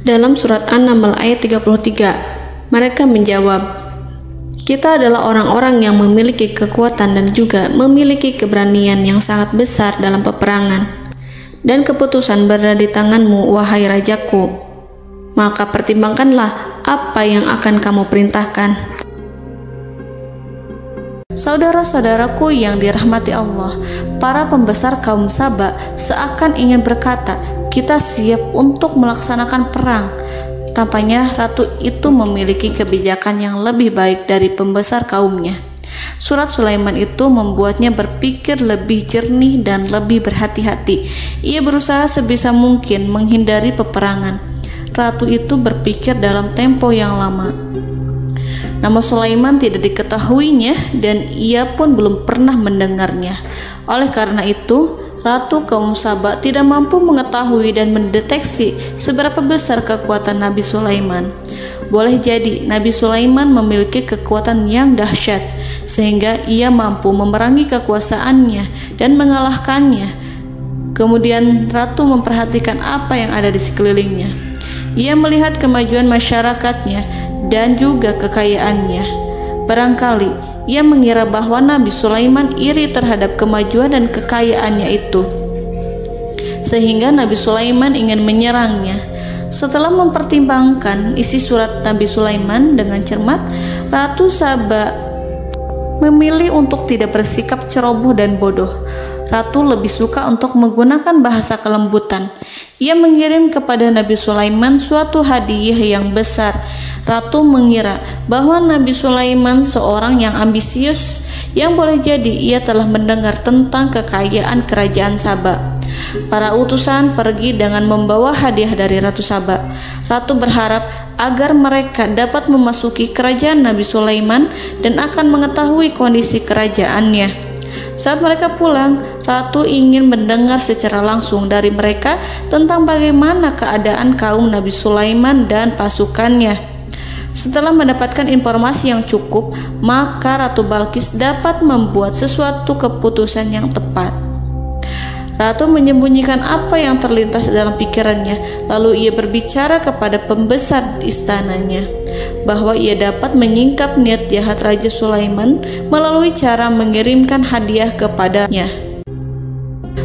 Dalam surat An-Naml ayat 33, mereka menjawab, "Kita adalah orang-orang yang memiliki kekuatan dan juga memiliki keberanian yang sangat besar dalam peperangan. Dan keputusan berada di tanganmu, wahai rajaku. Maka pertimbangkanlah apa yang akan kamu perintahkan." Saudara-saudaraku yang dirahmati Allah, para pembesar kaum Sabak seakan ingin berkata, "Kita siap untuk melaksanakan perang." Tampaknya ratu itu memiliki kebijakan yang lebih baik dari pembesar kaumnya. Surat Sulaiman itu membuatnya berpikir lebih jernih dan lebih berhati-hati. Ia berusaha sebisa mungkin menghindari peperangan. Ratu itu berpikir dalam tempo yang lama. Nama Sulaiman tidak diketahuinya dan ia pun belum pernah mendengarnya. Oleh karena itu, Ratu kaum Sabak tidak mampu mengetahui dan mendeteksi seberapa besar kekuatan Nabi Sulaiman. boleh jadi Nabi Sulaiman memiliki kekuatan yang dahsyat sehingga ia mampu memerangi kekuasaannya dan mengalahkannya. Kemudian ratu memperhatikan apa yang ada di sekelilingnya. Ia melihat kemajuan masyarakatnya dan juga kekayaannya. Barangkali ia mengira bahwa Nabi Sulaiman iri terhadap kemajuan dan kekayaannya itu, sehingga Nabi Sulaiman ingin menyerangnya. Setelah mempertimbangkan isi surat Nabi Sulaiman dengan cermat, Ratu Saba memilih untuk tidak bersikap ceroboh dan bodoh. Ratu lebih suka untuk menggunakan bahasa kelembutan. Ia mengirim kepada Nabi Sulaiman suatu hadiah yang besar. Ratu mengira bahwa Nabi Sulaiman seorang yang ambisius, yang boleh jadi ia telah mendengar tentang kekayaan kerajaan Saba. Para utusan pergi dengan membawa hadiah dari Ratu Saba. Ratu berharap agar mereka dapat memasuki kerajaan Nabi Sulaiman dan akan mengetahui kondisi kerajaannya. Saat mereka pulang, Ratu ingin mendengar secara langsung dari mereka tentang bagaimana keadaan kaum Nabi Sulaiman dan pasukannya. Setelah mendapatkan informasi yang cukup, maka Ratu Balqis dapat membuat sesuatu keputusan yang tepat. Ratu menyembunyikan apa yang terlintas dalam pikirannya, lalu ia berbicara kepada pembesar istananya bahwa ia dapat menyingkap niat jahat Raja Sulaiman melalui cara mengirimkan hadiah kepadanya.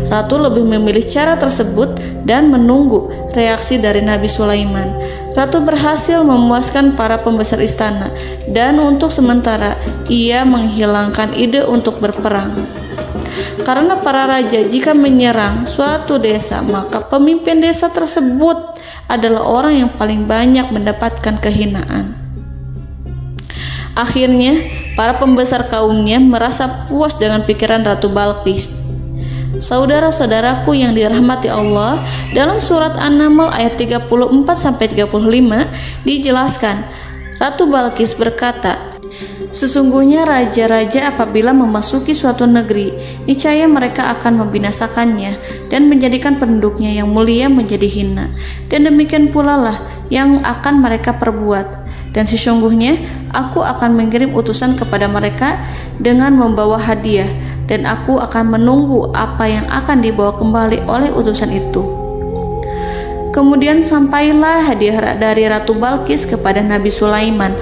Ratu lebih memilih cara tersebut dan menunggu reaksi dari Nabi Sulaiman. Ratu berhasil memuaskan para pembesar istana, dan untuk sementara ia menghilangkan ide untuk berperang. Karena para raja jika menyerang suatu desa, maka pemimpin desa tersebut adalah orang yang paling banyak mendapatkan kehinaan. Akhirnya, para pembesar kaumnya merasa puas dengan pikiran Ratu Balqis. Saudara-saudaraku yang dirahmati Allah, dalam surat An-Naml ayat 34-35 dijelaskan, Ratu Balqis berkata, "Sesungguhnya raja-raja apabila memasuki suatu negeri, niscaya mereka akan membinasakannya dan menjadikan penduduknya yang mulia menjadi hina. Dan demikian pula lah yang akan mereka perbuat. Dan sesungguhnya aku akan mengirim utusan kepada mereka dengan membawa hadiah, dan aku akan menunggu apa yang akan dibawa kembali oleh utusan itu." Kemudian sampailah hadiah dari Ratu Balqis kepada Nabi Sulaiman.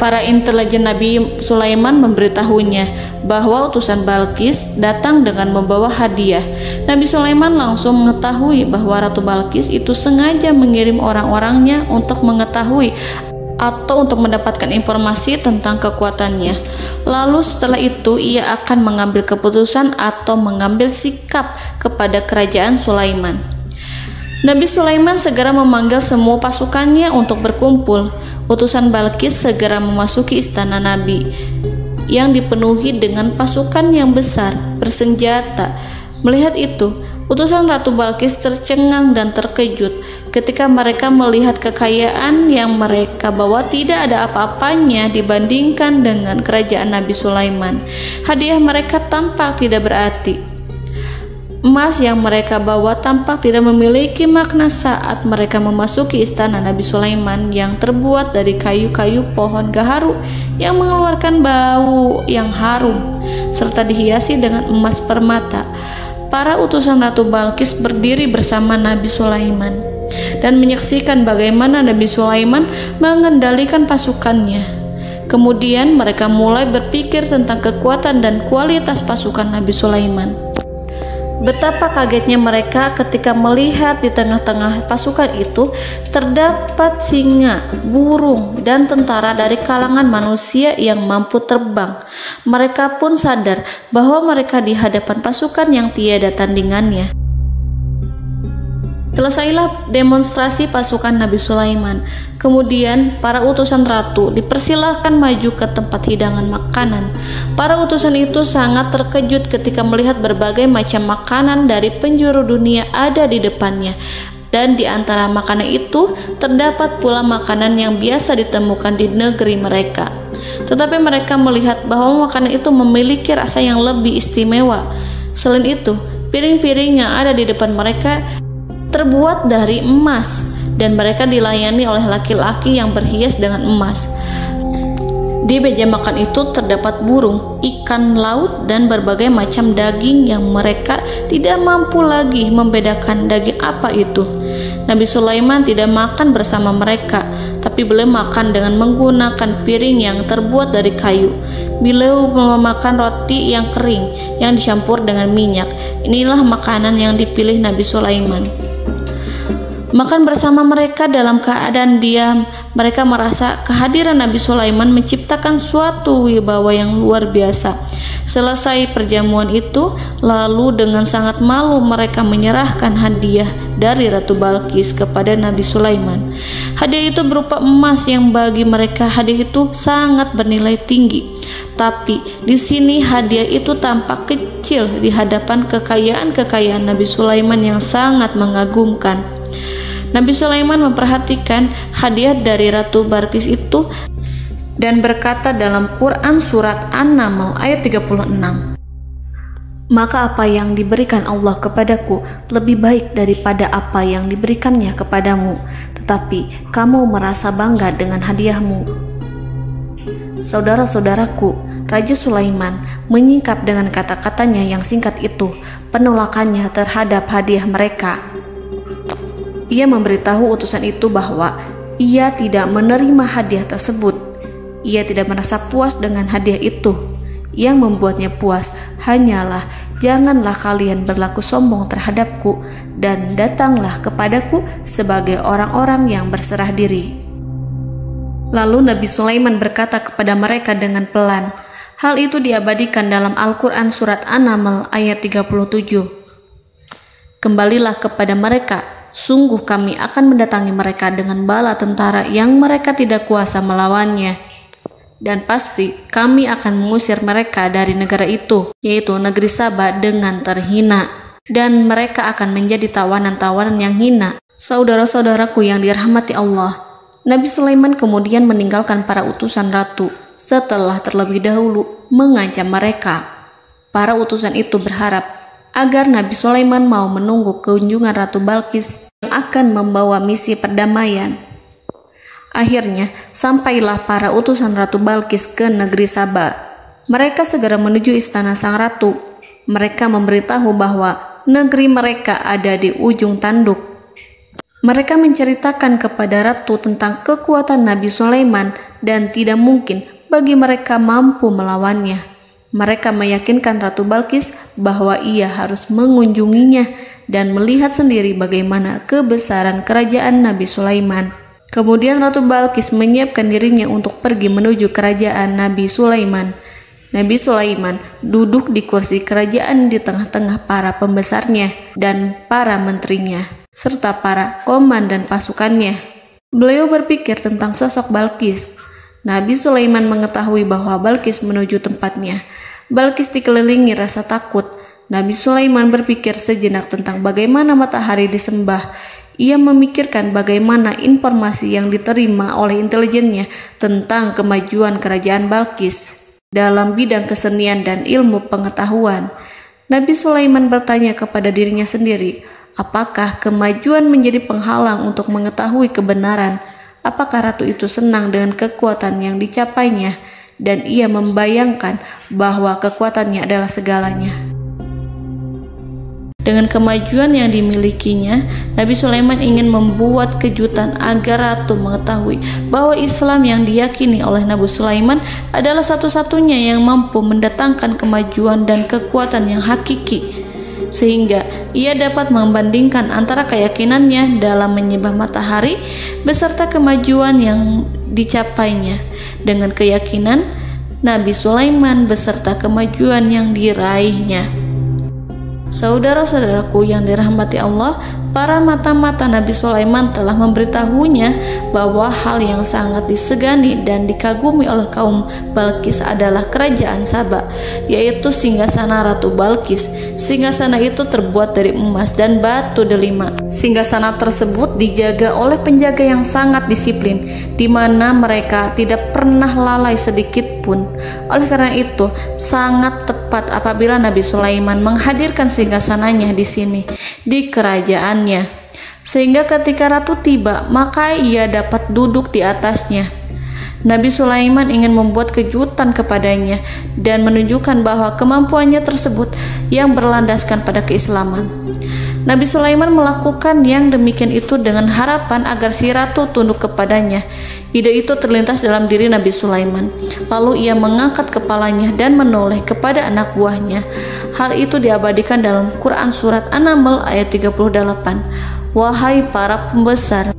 Para intelijen Nabi Sulaiman memberitahunya bahwa utusan Balqis datang dengan membawa hadiah. Nabi Sulaiman langsung mengetahui bahwa Ratu Balqis itu sengaja mengirim orang-orangnya untuk mengetahui atau untuk mendapatkan informasi tentang kekuatannya. Lalu setelah itu ia akan mengambil keputusan atau mengambil sikap kepada kerajaan Sulaiman. Nabi Sulaiman segera memanggil semua pasukannya untuk berkumpul. Utusan Balqis segera memasuki istana Nabi yang dipenuhi dengan pasukan yang besar bersenjata. Melihat itu, utusan Ratu Balqis tercengang dan terkejut ketika mereka melihat kekayaan yang mereka bawa tidak ada apa-apanya dibandingkan dengan kerajaan Nabi Sulaiman. Hadiah mereka tampak tidak berarti. Emas yang mereka bawa tampak tidak memiliki makna saat mereka memasuki istana Nabi Sulaiman yang terbuat dari kayu-kayu pohon gaharu yang mengeluarkan bau yang harum serta dihiasi dengan emas permata. Para utusan Ratu Balqis berdiri bersama Nabi Sulaiman dan menyaksikan bagaimana Nabi Sulaiman mengendalikan pasukannya. Kemudian mereka mulai berpikir tentang kekuatan dan kualitas pasukan Nabi Sulaiman. Betapa kagetnya mereka ketika melihat di tengah-tengah pasukan itu terdapat singa, burung, dan tentara dari kalangan manusia yang mampu terbang. Mereka pun sadar bahwa mereka di hadapan pasukan yang tiada tandingannya. Selesailah demonstrasi pasukan Nabi Sulaiman. Kemudian para utusan ratu dipersilahkan maju ke tempat hidangan makanan. Para utusan itu sangat terkejut ketika melihat berbagai macam makanan dari penjuru dunia ada di depannya. Dan di antara makanan itu terdapat pula makanan yang biasa ditemukan di negeri mereka. Tetapi mereka melihat bahwa makanan itu memiliki rasa yang lebih istimewa. Selain itu, piring-piring yang ada di depan mereka terbuat dari emas dan mereka dilayani oleh laki-laki yang berhias dengan emas. Di meja makan itu terdapat burung, ikan laut, dan berbagai macam daging yang mereka tidak mampu lagi membedakan daging apa itu. Nabi Sulaiman tidak makan bersama mereka, tapi beliau makan dengan menggunakan piring yang terbuat dari kayu. Beliau memakan roti yang kering yang dicampur dengan minyak. Inilah makanan yang dipilih Nabi Sulaiman. Makan bersama mereka dalam keadaan diam, mereka merasa kehadiran Nabi Sulaiman menciptakan suatu wibawa yang luar biasa. Selesai perjamuan itu, lalu dengan sangat malu mereka menyerahkan hadiah dari Ratu Balqis kepada Nabi Sulaiman. Hadiah itu berupa emas yang bagi mereka hadiah itu sangat bernilai tinggi. Tapi di sini hadiah itu tampak kecil di hadapan kekayaan Nabi Sulaiman yang sangat mengagumkan. Nabi Sulaiman memperhatikan hadiah dari Ratu Balqis itu dan berkata dalam Quran surat An-Naml ayat 36, "Maka apa yang diberikan Allah kepadaku lebih baik daripada apa yang diberikannya kepadamu, tetapi kamu merasa bangga dengan hadiahmu." Saudara-saudaraku, Raja Sulaiman menyingkap dengan kata-katanya yang singkat itu penolakannya terhadap hadiah mereka. Ia memberitahu utusan itu bahwa ia tidak menerima hadiah tersebut. Ia tidak merasa puas dengan hadiah itu. Yang membuatnya puas hanyalah, janganlah kalian berlaku sombong terhadapku dan datanglah kepadaku sebagai orang-orang yang berserah diri. Lalu Nabi Sulaiman berkata kepada mereka dengan pelan. Hal itu diabadikan dalam Al-Quran surat An-Naml ayat 37. "Kembalilah kepada mereka, sungguh kami akan mendatangi mereka dengan bala tentara yang mereka tidak kuasa melawannya. Dan pasti kami akan mengusir mereka dari negara itu, yaitu negeri Saba, dengan terhina. Dan mereka akan menjadi tawanan-tawanan yang hina." Saudara-saudaraku yang dirahmati Allah, Nabi Sulaiman kemudian meninggalkan para utusan ratu setelah terlebih dahulu mengancam mereka. Para utusan itu berharap agar Nabi Sulaiman mau menunggu kunjungan Ratu Balqis yang akan membawa misi perdamaian. Akhirnya, sampailah para utusan Ratu Balqis ke negeri Saba. Mereka segera menuju istana sang ratu. Mereka memberitahu bahwa negeri mereka ada di ujung tanduk. Mereka menceritakan kepada ratu tentang kekuatan Nabi Sulaiman dan tidak mungkin bagi mereka mampu melawannya. Mereka meyakinkan Ratu Balqis bahwa ia harus mengunjunginya dan melihat sendiri bagaimana kebesaran kerajaan Nabi Sulaiman. Kemudian Ratu Balqis menyiapkan dirinya untuk pergi menuju kerajaan Nabi Sulaiman. Nabi Sulaiman duduk di kursi kerajaan di tengah-tengah para pembesarnya dan para menterinya, serta para komandan pasukannya. Beliau berpikir tentang sosok Balqis. Nabi Sulaiman mengetahui bahwa Balqis menuju tempatnya. Balqis dikelilingi rasa takut. Nabi Sulaiman berpikir sejenak tentang bagaimana matahari disembah. Ia memikirkan bagaimana informasi yang diterima oleh intelijennya tentang kemajuan kerajaan Balqis dalam bidang kesenian dan ilmu pengetahuan. Nabi Sulaiman bertanya kepada dirinya sendiri, apakah kemajuan menjadi penghalang untuk mengetahui kebenaran? Apakah ratu itu senang dengan kekuatan yang dicapainya? Dan ia membayangkan bahwa kekuatannya adalah segalanya. Dengan kemajuan yang dimilikinya, Nabi Sulaiman ingin membuat kejutan agar ratu mengetahui bahwa Islam yang diyakini oleh Nabi Sulaiman adalah satu-satunya yang mampu mendatangkan kemajuan dan kekuatan yang hakiki, sehingga ia dapat membandingkan antara keyakinannya dalam menyembah matahari beserta kemajuan yang dicapainya dengan keyakinan Nabi Sulaiman beserta kemajuan yang diraihnya. Saudara-saudaraku yang dirahmati Allah, para mata-mata Nabi Sulaiman telah memberitahunya bahwa hal yang sangat disegani dan dikagumi oleh kaum Balqis adalah kerajaan Saba, yaitu singgasana Ratu Balqis. Singgasana itu terbuat dari emas dan batu delima. Singgasana tersebut dijaga oleh penjaga yang sangat disiplin, di mana mereka tidak pernah lalai sedikit pun. Oleh karena itu, sangat tepat apabila Nabi Sulaiman menghadirkan singgasananya di sini, di kerajaannya. sehingga ketika ratu tiba, maka ia dapat duduk di atasnya. Nabi Sulaiman ingin membuat kejutan kepadanya dan menunjukkan bahwa kemampuannya tersebut yang berlandaskan pada keislaman. Nabi Sulaiman melakukan yang demikian itu dengan harapan agar si ratu tunduk kepadanya. Ide itu terlintas dalam diri Nabi Sulaiman. Lalu ia mengangkat kepalanya dan menoleh kepada anak buahnya. Hal itu diabadikan dalam Quran Surat An-Naml ayat 38. Wahai para pembesar,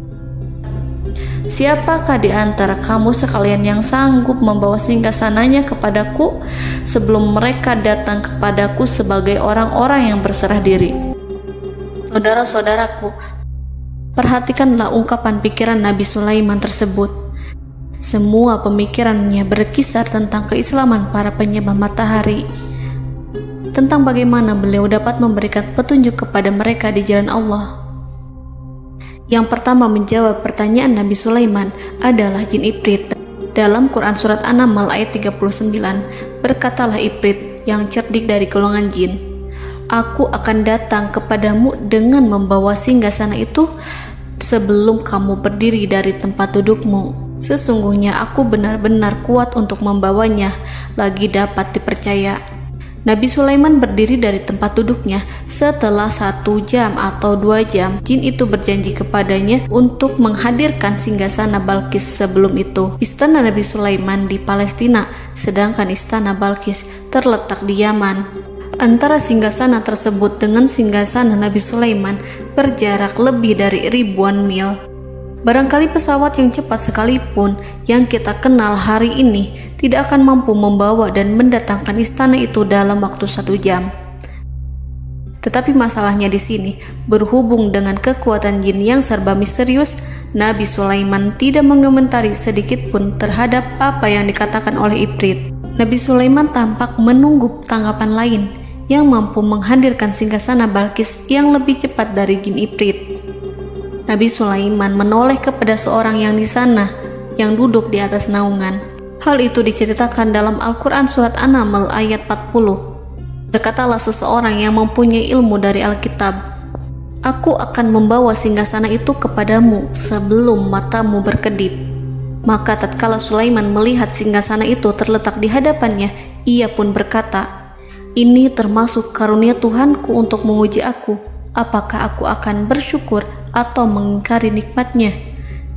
siapakah di antara kamu sekalian yang sanggup membawa singgasananya kepadaku sebelum mereka datang kepadaku sebagai orang-orang yang berserah diri? Saudara-saudaraku, perhatikanlah ungkapan pikiran Nabi Sulaiman tersebut. Semua pemikirannya berkisar tentang keislaman para penyembah matahari, tentang bagaimana beliau dapat memberikan petunjuk kepada mereka di jalan Allah. Yang pertama menjawab pertanyaan Nabi Sulaiman adalah jin Ifrit. Dalam Quran Surat An-Naml ayat 39, berkatalah Ifrit yang cerdik dari golongan jin, "Aku akan datang kepadamu dengan membawa singgasana itu sebelum kamu berdiri dari tempat dudukmu. Sesungguhnya aku benar-benar kuat untuk membawanya, lagi dapat dipercaya." Nabi Sulaiman berdiri dari tempat duduknya. Setelah 1 jam atau 2 jam, jin itu berjanji kepadanya untuk menghadirkan singgasana Balkis. Sebelum itu, istana Nabi Sulaiman di Palestina, sedangkan istana Balkis terletak di Yaman. Antara singgasana tersebut dengan singgasana Nabi Sulaiman berjarak lebih dari ribuan mil. Barangkali pesawat yang cepat sekalipun yang kita kenal hari ini tidak akan mampu membawa dan mendatangkan istana itu dalam waktu 1 jam. Tetapi masalahnya di sini, berhubung dengan kekuatan jin yang serba misterius, Nabi Sulaiman tidak mengomentari sedikit pun terhadap apa yang dikatakan oleh Ifrit. Nabi Sulaiman tampak menunggu tanggapan lain yang mampu menghadirkan singgasana Balkis yang lebih cepat dari jin Ifrit. Nabi Sulaiman menoleh kepada seorang yang di sana, yang duduk di atas naungan. Hal itu diceritakan dalam Al-Quran Surat An-Naml ayat 40. Berkatalah seseorang yang mempunyai ilmu dari Alkitab, "Aku akan membawa singgasana itu kepadamu sebelum matamu berkedip." Maka tatkala Sulaiman melihat singgasana itu terletak di hadapannya, ia pun berkata, "Ini termasuk karunia Tuhanku untuk menguji aku. Apakah aku akan bersyukur atau mengingkari nikmatnya?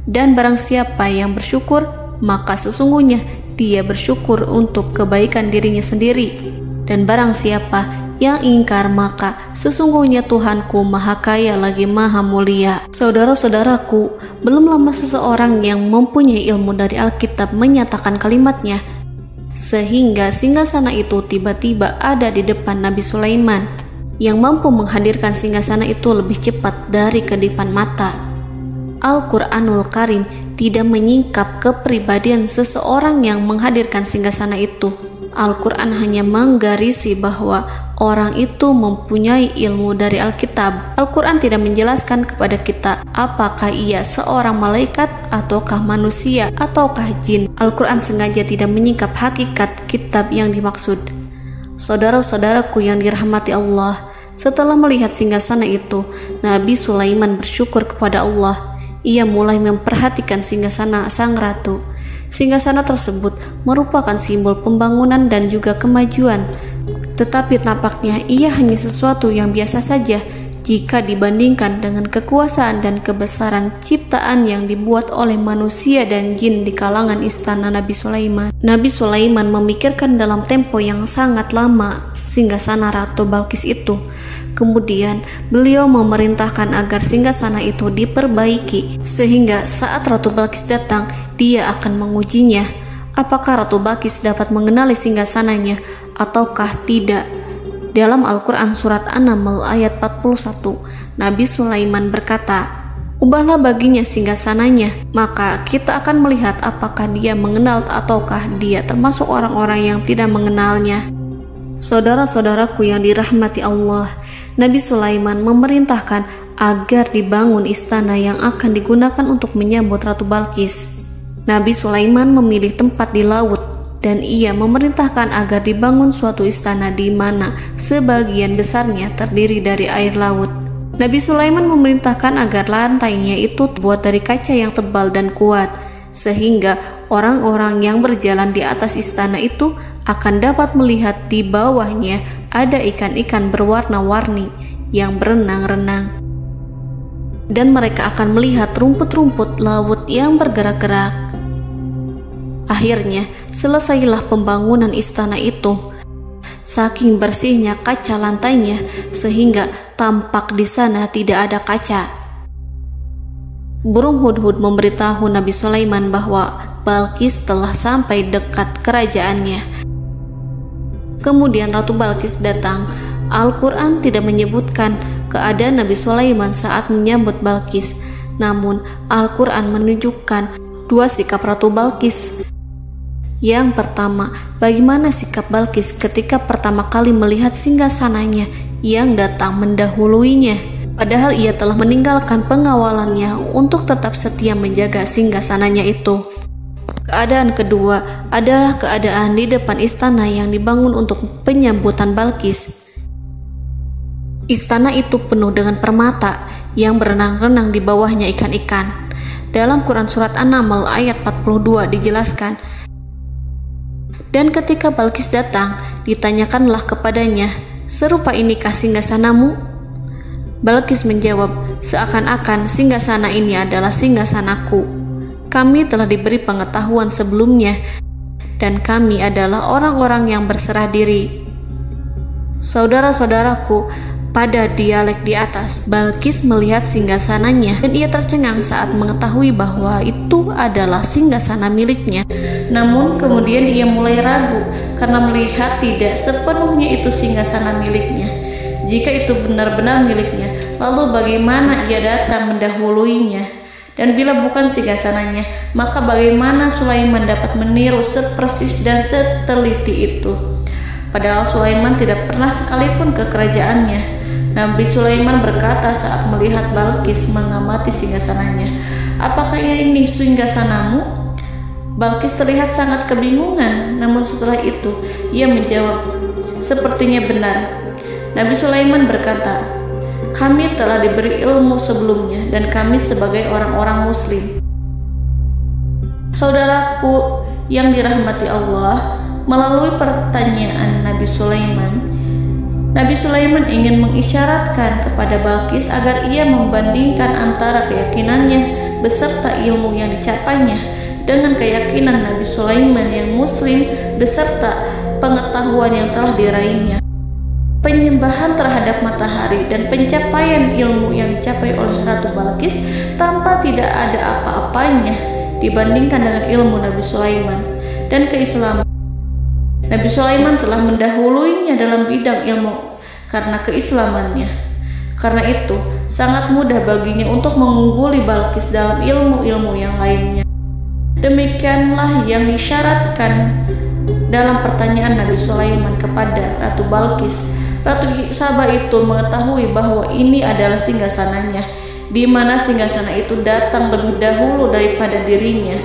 Dan barang siapa yang bersyukur, maka sesungguhnya dia bersyukur untuk kebaikan dirinya sendiri. Dan barang siapa yang ingkar, maka sesungguhnya Tuhanku maha kaya lagi maha mulia." Saudara-saudaraku, belum lama seseorang yang mempunyai ilmu dari Alkitab menyatakan kalimatnya, sehingga singgasana itu tiba-tiba ada di depan Nabi Sulaiman, yang mampu menghadirkan singgasana itu lebih cepat dari kedipan mata. Al-Quranul Karim tidak menyingkap kepribadian seseorang yang menghadirkan singgasana itu. Al-Quran hanya menggarisi bahwa orang itu mempunyai ilmu dari Alkitab. Al-Quran tidak menjelaskan kepada kita apakah ia seorang malaikat ataukah manusia ataukah jin. Al-Quran sengaja tidak menyingkap hakikat kitab yang dimaksud. Saudara-saudaraku yang dirahmati Allah, setelah melihat singgasana itu, Nabi Sulaiman bersyukur kepada Allah. Ia mulai memperhatikan singgasana sang ratu. Singgasana tersebut merupakan simbol pembangunan dan juga kemajuan, tetapi tampaknya ia hanya sesuatu yang biasa saja jika dibandingkan dengan kekuasaan dan kebesaran ciptaan yang dibuat oleh manusia dan jin di kalangan istana Nabi Sulaiman. Nabi Sulaiman memikirkan dalam tempo yang sangat lama singgasana Ratu Balkis itu. Kemudian beliau memerintahkan agar singgasana itu diperbaiki, sehingga saat Ratu Balkis datang, dia akan mengujinya. Apakah Ratu Balkis dapat mengenali singgasananya ataukah tidak? Dalam Al-Quran Surat An-Naml ayat 41, Nabi Sulaiman berkata, "Ubahlah baginya singgasananya, maka kita akan melihat apakah dia mengenal ataukah dia termasuk orang-orang yang tidak mengenalnya." Saudara-saudaraku yang dirahmati Allah, Nabi Sulaiman memerintahkan agar dibangun istana yang akan digunakan untuk menyambut Ratu Balkis. Nabi Sulaiman memilih tempat di laut, dan ia memerintahkan agar dibangun suatu istana di mana sebagian besarnya terdiri dari air laut. Nabi Sulaiman memerintahkan agar lantainya itu terbuat dari kaca yang tebal dan kuat, sehingga orang-orang yang berjalan di atas istana itu akan dapat melihat di bawahnya ada ikan-ikan berwarna-warni yang berenang-renang. Dan mereka akan melihat rumput-rumput laut yang bergerak-gerak. Akhirnya, selesailah pembangunan istana itu. Saking bersihnya kaca lantainya, sehingga tampak di sana tidak ada kaca. Burung hudhud memberitahu Nabi Sulaiman bahwa Balqis telah sampai dekat kerajaannya. Kemudian Ratu Balqis datang. Al-Quran tidak menyebutkan keadaan Nabi Sulaiman saat menyambut Balqis, namun Al-Quran menunjukkan dua sikap Ratu Balqis. Yang pertama, bagaimana sikap Balqis ketika pertama kali melihat singgasananya yang datang mendahuluinya, padahal ia telah meninggalkan pengawalannya untuk tetap setia menjaga singgasananya itu. Keadaan kedua adalah keadaan di depan istana yang dibangun untuk penyambutan Balqis. Istana itu penuh dengan permata yang berenang-renang di bawahnya ikan-ikan. Dalam Quran Surat An-Naml ayat 42 dijelaskan, dan ketika Balqis datang, ditanyakanlah kepadanya, "Serupa inikah singgasanamu?" Balqis menjawab, "Seakan-akan singgasana ini adalah singgasanaku. Kami telah diberi pengetahuan sebelumnya, dan kami adalah orang-orang yang berserah diri." Saudara-saudaraku, pada dialek di atas, Balqis melihat singgasananya dan ia tercengang saat mengetahui bahwa itu adalah singgasana miliknya. Namun kemudian ia mulai ragu karena melihat tidak sepenuhnya itu singgasana miliknya. Jika itu benar-benar miliknya, lalu bagaimana ia datang mendahuluinya? Dan bila bukan singgasananya, maka bagaimana Sulaiman dapat meniru sepersis dan seteliti itu? Padahal Sulaiman tidak pernah sekalipun ke kerajaannya. Nabi Sulaiman berkata saat melihat Balqis mengamati singgasananya, "Apakah ini singgasanamu?" Balqis terlihat sangat kebingungan, namun setelah itu ia menjawab, "Sepertinya benar." Nabi Sulaiman berkata, "Kami telah diberi ilmu sebelumnya dan kami sebagai orang-orang muslim." Saudaraku yang dirahmati Allah, melalui pertanyaan Nabi Sulaiman ingin mengisyaratkan kepada Balqis agar ia membandingkan antara keyakinannya beserta ilmu yang dicapainya dengan keyakinan Nabi Sulaiman yang muslim beserta pengetahuan yang telah diraihnya. Penyembahan terhadap matahari dan pencapaian ilmu yang dicapai oleh Ratu Balqis tanpa tidak ada apa-apanya dibandingkan dengan ilmu Nabi Sulaiman dan keislaman. Nabi Sulaiman telah mendahuluinya dalam bidang ilmu karena keislamannya. Karena itu, sangat mudah baginya untuk mengungguli Balqis dalam ilmu-ilmu yang lainnya. Demikianlah yang disyaratkan dalam pertanyaan Nabi Sulaiman kepada Ratu Balqis. Ratu Saba itu mengetahui bahwa ini adalah singgasananya, di mana singgasana itu datang lebih dahulu daripada dirinya.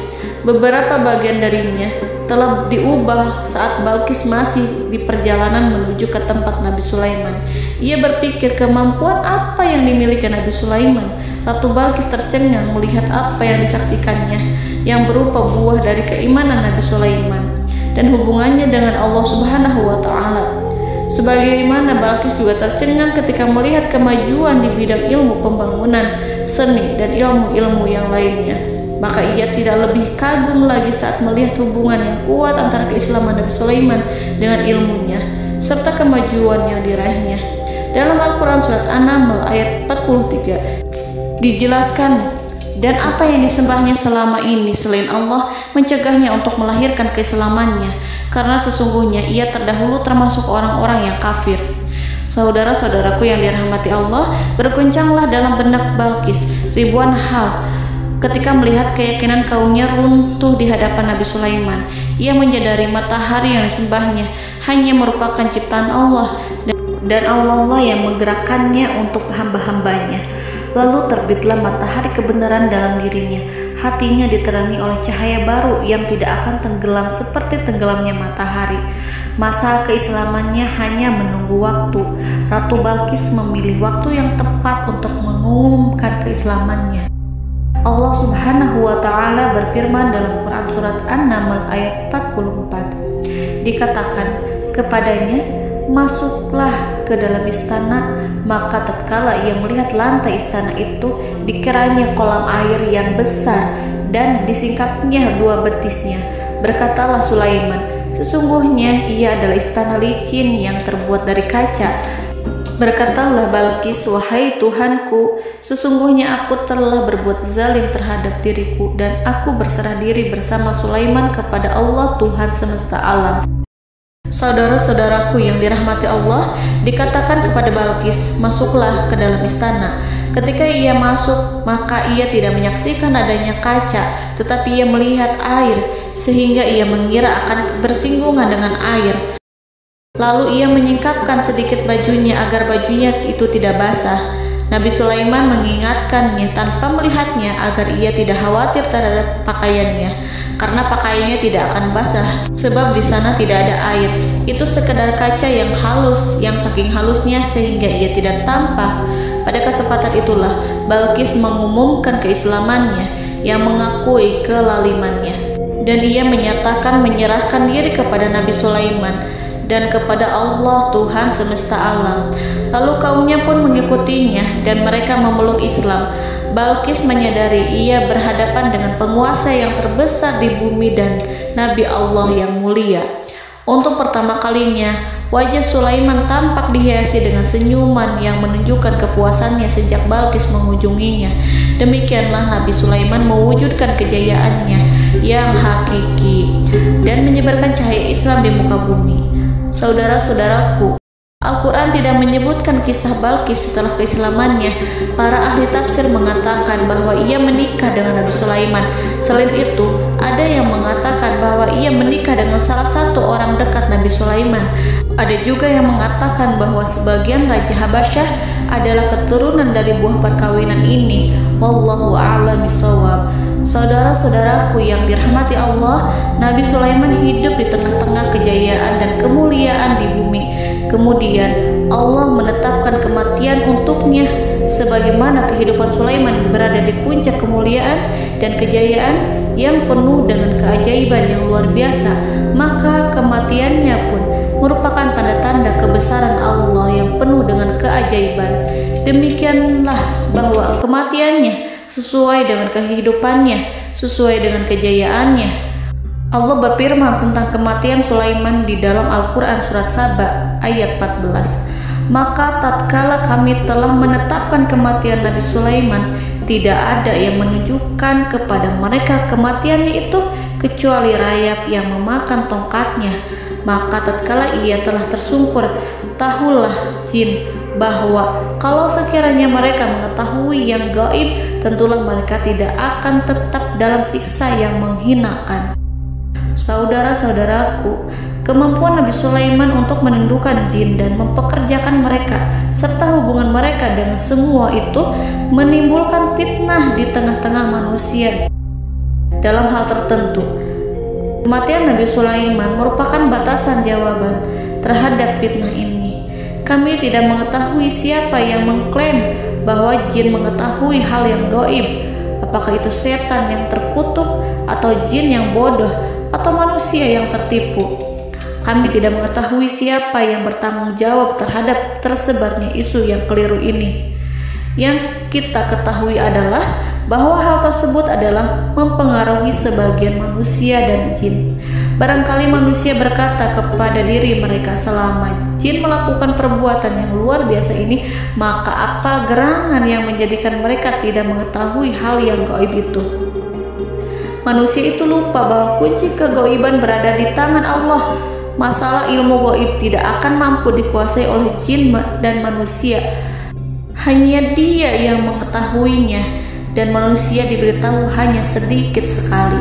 Beberapa bagian darinya telah diubah saat Balqis masih di perjalanan menuju ke tempat Nabi Sulaiman. Ia berpikir kemampuan apa yang dimiliki Nabi Sulaiman. Ratu Balqis tercengang melihat apa yang disaksikannya, yang berupa buah dari keimanan Nabi Sulaiman dan hubungannya dengan Allah Subhanahu wa Ta'ala. Sebagaimana Balqis juga tercengang ketika melihat kemajuan di bidang ilmu pembangunan, seni, dan ilmu-ilmu yang lainnya. Maka ia tidak lebih kagum lagi saat melihat hubungan yang kuat antara keislaman Nabi Sulaiman dengan ilmunya serta kemajuan yang diraihnya. Dalam Al-Quran Surat An-Naml ayat 43 dijelaskan, dan apa yang disembahnya selama ini selain Allah mencegahnya untuk melahirkan keislamannya, karena sesungguhnya ia terdahulu termasuk orang-orang yang kafir. Saudara-saudaraku yang dirahmati Allah, berguncanglah dalam benak Balqis ribuan hal ketika melihat keyakinan kaumnya runtuh di hadapan Nabi Sulaiman. Ia menyadari matahari yang disembahnya hanya merupakan ciptaan Allah, dan Allah lah yang menggerakkannya untuk hamba-hambanya. Lalu terbitlah matahari kebenaran dalam dirinya. Hatinya diterangi oleh cahaya baru yang tidak akan tenggelam seperti tenggelamnya matahari. Masa keislamannya hanya menunggu waktu. Ratu Balqis memilih waktu yang tepat untuk mengumumkan keislamannya. Allah Subhanahu wa Ta'ala berfirman dalam Quran Surat An-Naml ayat 44. Dikatakan kepadanya, masuklah ke dalam istana. Maka tatkala ia melihat lantai istana itu, dikiranya kolam air yang besar dan disingkapnya 2 betisnya. Berkatalah Sulaiman, sesungguhnya ia adalah istana licin yang terbuat dari kaca. Berkatalah Balqis, wahai Tuhanku, sesungguhnya aku telah berbuat zalim terhadap diriku dan aku berserah diri bersama Sulaiman kepada Allah Tuhan semesta alam. Saudara-saudaraku yang dirahmati Allah, dikatakan kepada Balqis, masuklah ke dalam istana. Ketika ia masuk, maka ia tidak menyaksikan adanya kaca, tetapi ia melihat air, sehingga ia mengira akan bersinggungan dengan air. Lalu ia menyingkapkan sedikit bajunya agar bajunya itu tidak basah. Nabi Sulaiman mengingatkannya tanpa melihatnya agar ia tidak khawatir terhadap pakaiannya, karena pakaiannya tidak akan basah sebab di sana tidak ada air. Itu sekedar kaca yang halus, yang saking halusnya sehingga ia tidak tampak. Pada kesempatan itulah Balqis mengumumkan keislamannya yang mengakui kelalimannya, dan ia menyatakan menyerahkan diri kepada Nabi Sulaiman dan kepada Allah Tuhan semesta alam. Lalu kaumnya pun mengikutinya dan mereka memeluk Islam. Balqis menyadari ia berhadapan dengan penguasa yang terbesar di bumi dan Nabi Allah yang mulia. Untuk pertama kalinya, wajah Sulaiman tampak dihiasi dengan senyuman yang menunjukkan kepuasannya sejak Balqis mengunjunginya. Demikianlah Nabi Sulaiman mewujudkan kejayaannya yang hakiki dan menyebarkan cahaya Islam di muka bumi. Saudara-saudaraku, Al-Quran tidak menyebutkan kisah Balqis setelah keislamannya. Para ahli tafsir mengatakan bahwa ia menikah dengan Nabi Sulaiman. Selain itu, ada yang mengatakan bahwa ia menikah dengan salah satu orang dekat Nabi Sulaiman. Ada juga yang mengatakan bahwa sebagian Raja Habasyah adalah keturunan dari buah perkawinan ini. Wallahu a'lam bishawab. Saudara-saudaraku yang dirahmati Allah, Nabi Sulaiman hidup di tengah-tengah kejayaan dan kemuliaan di bumi. Kemudian Allah menetapkan kematian untuknya, sebagaimana kehidupan Sulaiman berada di puncak kemuliaan dan kejayaan yang penuh dengan keajaiban yang luar biasa, maka kematiannya pun merupakan tanda-tanda kebesaran Allah yang penuh dengan keajaiban. Demikianlah bahwa kematiannya sesuai dengan kehidupannya, sesuai dengan kejayaannya. Allah berfirman tentang kematian Sulaiman di dalam Al-Quran Surat Saba ayat 14. Maka tatkala kami telah menetapkan kematian Nabi Sulaiman, tidak ada yang menunjukkan kepada mereka kematiannya itu kecuali rayap yang memakan tongkatnya. Maka tatkala ia telah tersungkur, tahulah jin bahwa kalau sekiranya mereka mengetahui yang gaib, tentulah mereka tidak akan tetap dalam siksa yang menghinakan. Saudara-saudaraku, kemampuan Nabi Sulaiman untuk menundukkan jin dan mempekerjakan mereka serta hubungan mereka dengan semua itu menimbulkan fitnah di tengah-tengah manusia dalam hal tertentu. Kematian Nabi Sulaiman merupakan batasan jawaban terhadap fitnah ini. Kami tidak mengetahui siapa yang mengklaim bahwa jin mengetahui hal yang gaib. Apakah itu setan yang terkutuk, atau jin yang bodoh, atau manusia yang tertipu? Kami tidak mengetahui siapa yang bertanggung jawab terhadap tersebarnya isu yang keliru ini. Yang kita ketahui adalah bahwa hal tersebut adalah mempengaruhi sebagian manusia dan jin. Barangkali manusia berkata kepada diri mereka, selama jin melakukan perbuatan yang luar biasa ini, maka apa gerangan yang menjadikan mereka tidak mengetahui hal yang gaib itu? Manusia itu lupa bahwa kunci kegaiban berada di tangan Allah. Masalah ilmu gaib tidak akan mampu dikuasai oleh jin dan manusia. Hanya Dia yang mengetahuinya, dan manusia diberitahu hanya sedikit sekali.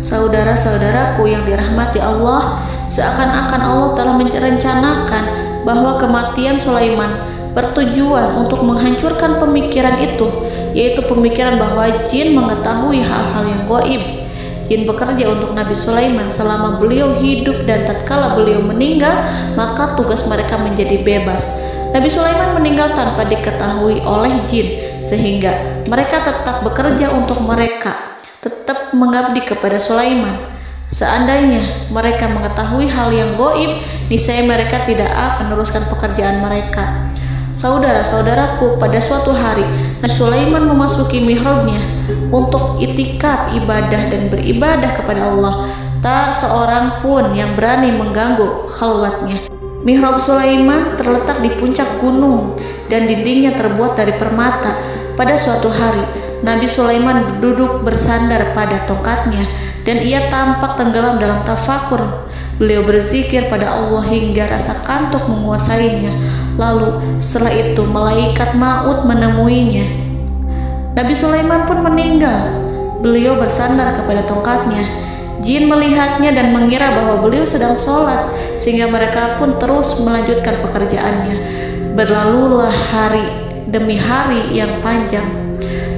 Saudara-saudaraku yang dirahmati Allah, seakan-akan Allah telah merencanakan bahwa kematian Sulaiman bertujuan untuk menghancurkan pemikiran itu, yaitu pemikiran bahwa jin mengetahui hal-hal yang gaib. Jin bekerja untuk Nabi Sulaiman selama beliau hidup, dan tatkala beliau meninggal, maka tugas mereka menjadi bebas. Nabi Sulaiman meninggal tanpa diketahui oleh jin, sehingga mereka tetap bekerja untuk mereka, tetap mengabdi kepada Sulaiman. Seandainya mereka mengetahui hal yang gaib, niscaya mereka tidak akan meneruskan pekerjaan mereka. Saudara-saudaraku, pada suatu hari Nabi Sulaiman memasuki mihrabnya untuk itikaf ibadah dan beribadah kepada Allah. Tak seorang pun yang berani mengganggu khalwatnya. Mihrab Sulaiman terletak di puncak gunung dan dindingnya terbuat dari permata. Pada suatu hari, Nabi Sulaiman duduk bersandar pada tongkatnya dan ia tampak tenggelam dalam tafakur. Beliau berzikir pada Allah hingga rasa kantuk menguasainya. Lalu setelah itu malaikat maut menemuinya. Nabi Sulaiman pun meninggal. Beliau bersandar kepada tongkatnya. Jin melihatnya dan mengira bahwa beliau sedang sholat, sehingga mereka pun terus melanjutkan pekerjaannya. Berlalulah hari demi hari yang panjang.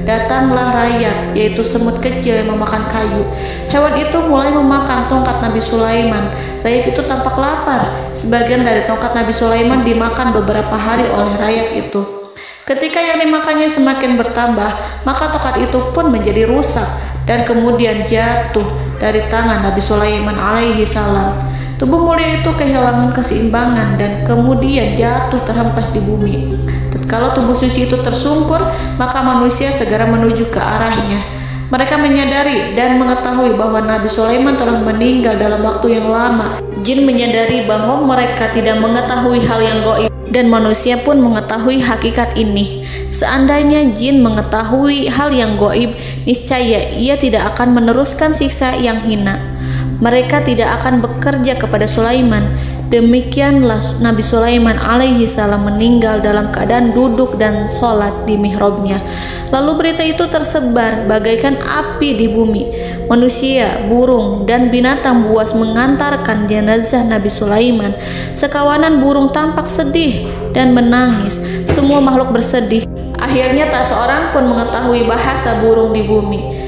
Datanglah rayap, yaitu semut kecil yang memakan kayu. Hewan itu mulai memakan tongkat Nabi Sulaiman. Rayap itu tampak lapar. Sebagian dari tongkat Nabi Sulaiman dimakan beberapa hari oleh rayap itu. Ketika yang dimakannya semakin bertambah, maka tongkat itu pun menjadi rusak dan kemudian jatuh dari tangan Nabi Sulaiman alaihi salam. Tubuh mulia itu kehilangan keseimbangan dan kemudian jatuh terhempas di bumi. Tatkala tubuh suci itu tersungkur, maka manusia segera menuju ke arahnya. Mereka menyadari dan mengetahui bahwa Nabi Sulaiman telah meninggal dalam waktu yang lama. Jin menyadari bahwa mereka tidak mengetahui hal yang gaib, dan manusia pun mengetahui hakikat ini. Seandainya jin mengetahui hal yang gaib, niscaya ia tidak akan meneruskan siksa yang hina. Mereka tidak akan bekerja kepada Sulaiman. Demikianlah Nabi Sulaiman alaihi salam meninggal dalam keadaan duduk dan sholat di mihrabnya. Lalu berita itu tersebar bagaikan api di bumi. Manusia, burung, dan binatang buas mengantarkan jenazah Nabi Sulaiman. Sekawanan burung tampak sedih dan menangis. Semua makhluk bersedih. Akhirnya tak seorang pun mengetahui bahasa burung di bumi.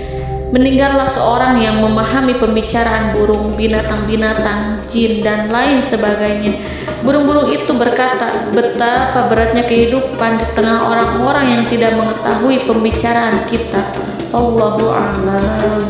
Meninggallah seorang yang memahami pembicaraan burung, binatang-binatang, jin, dan lain sebagainya. Burung-burung itu berkata, betapa beratnya kehidupan di tengah orang-orang yang tidak mengetahui pembicaraan kita. Allahu a'lam.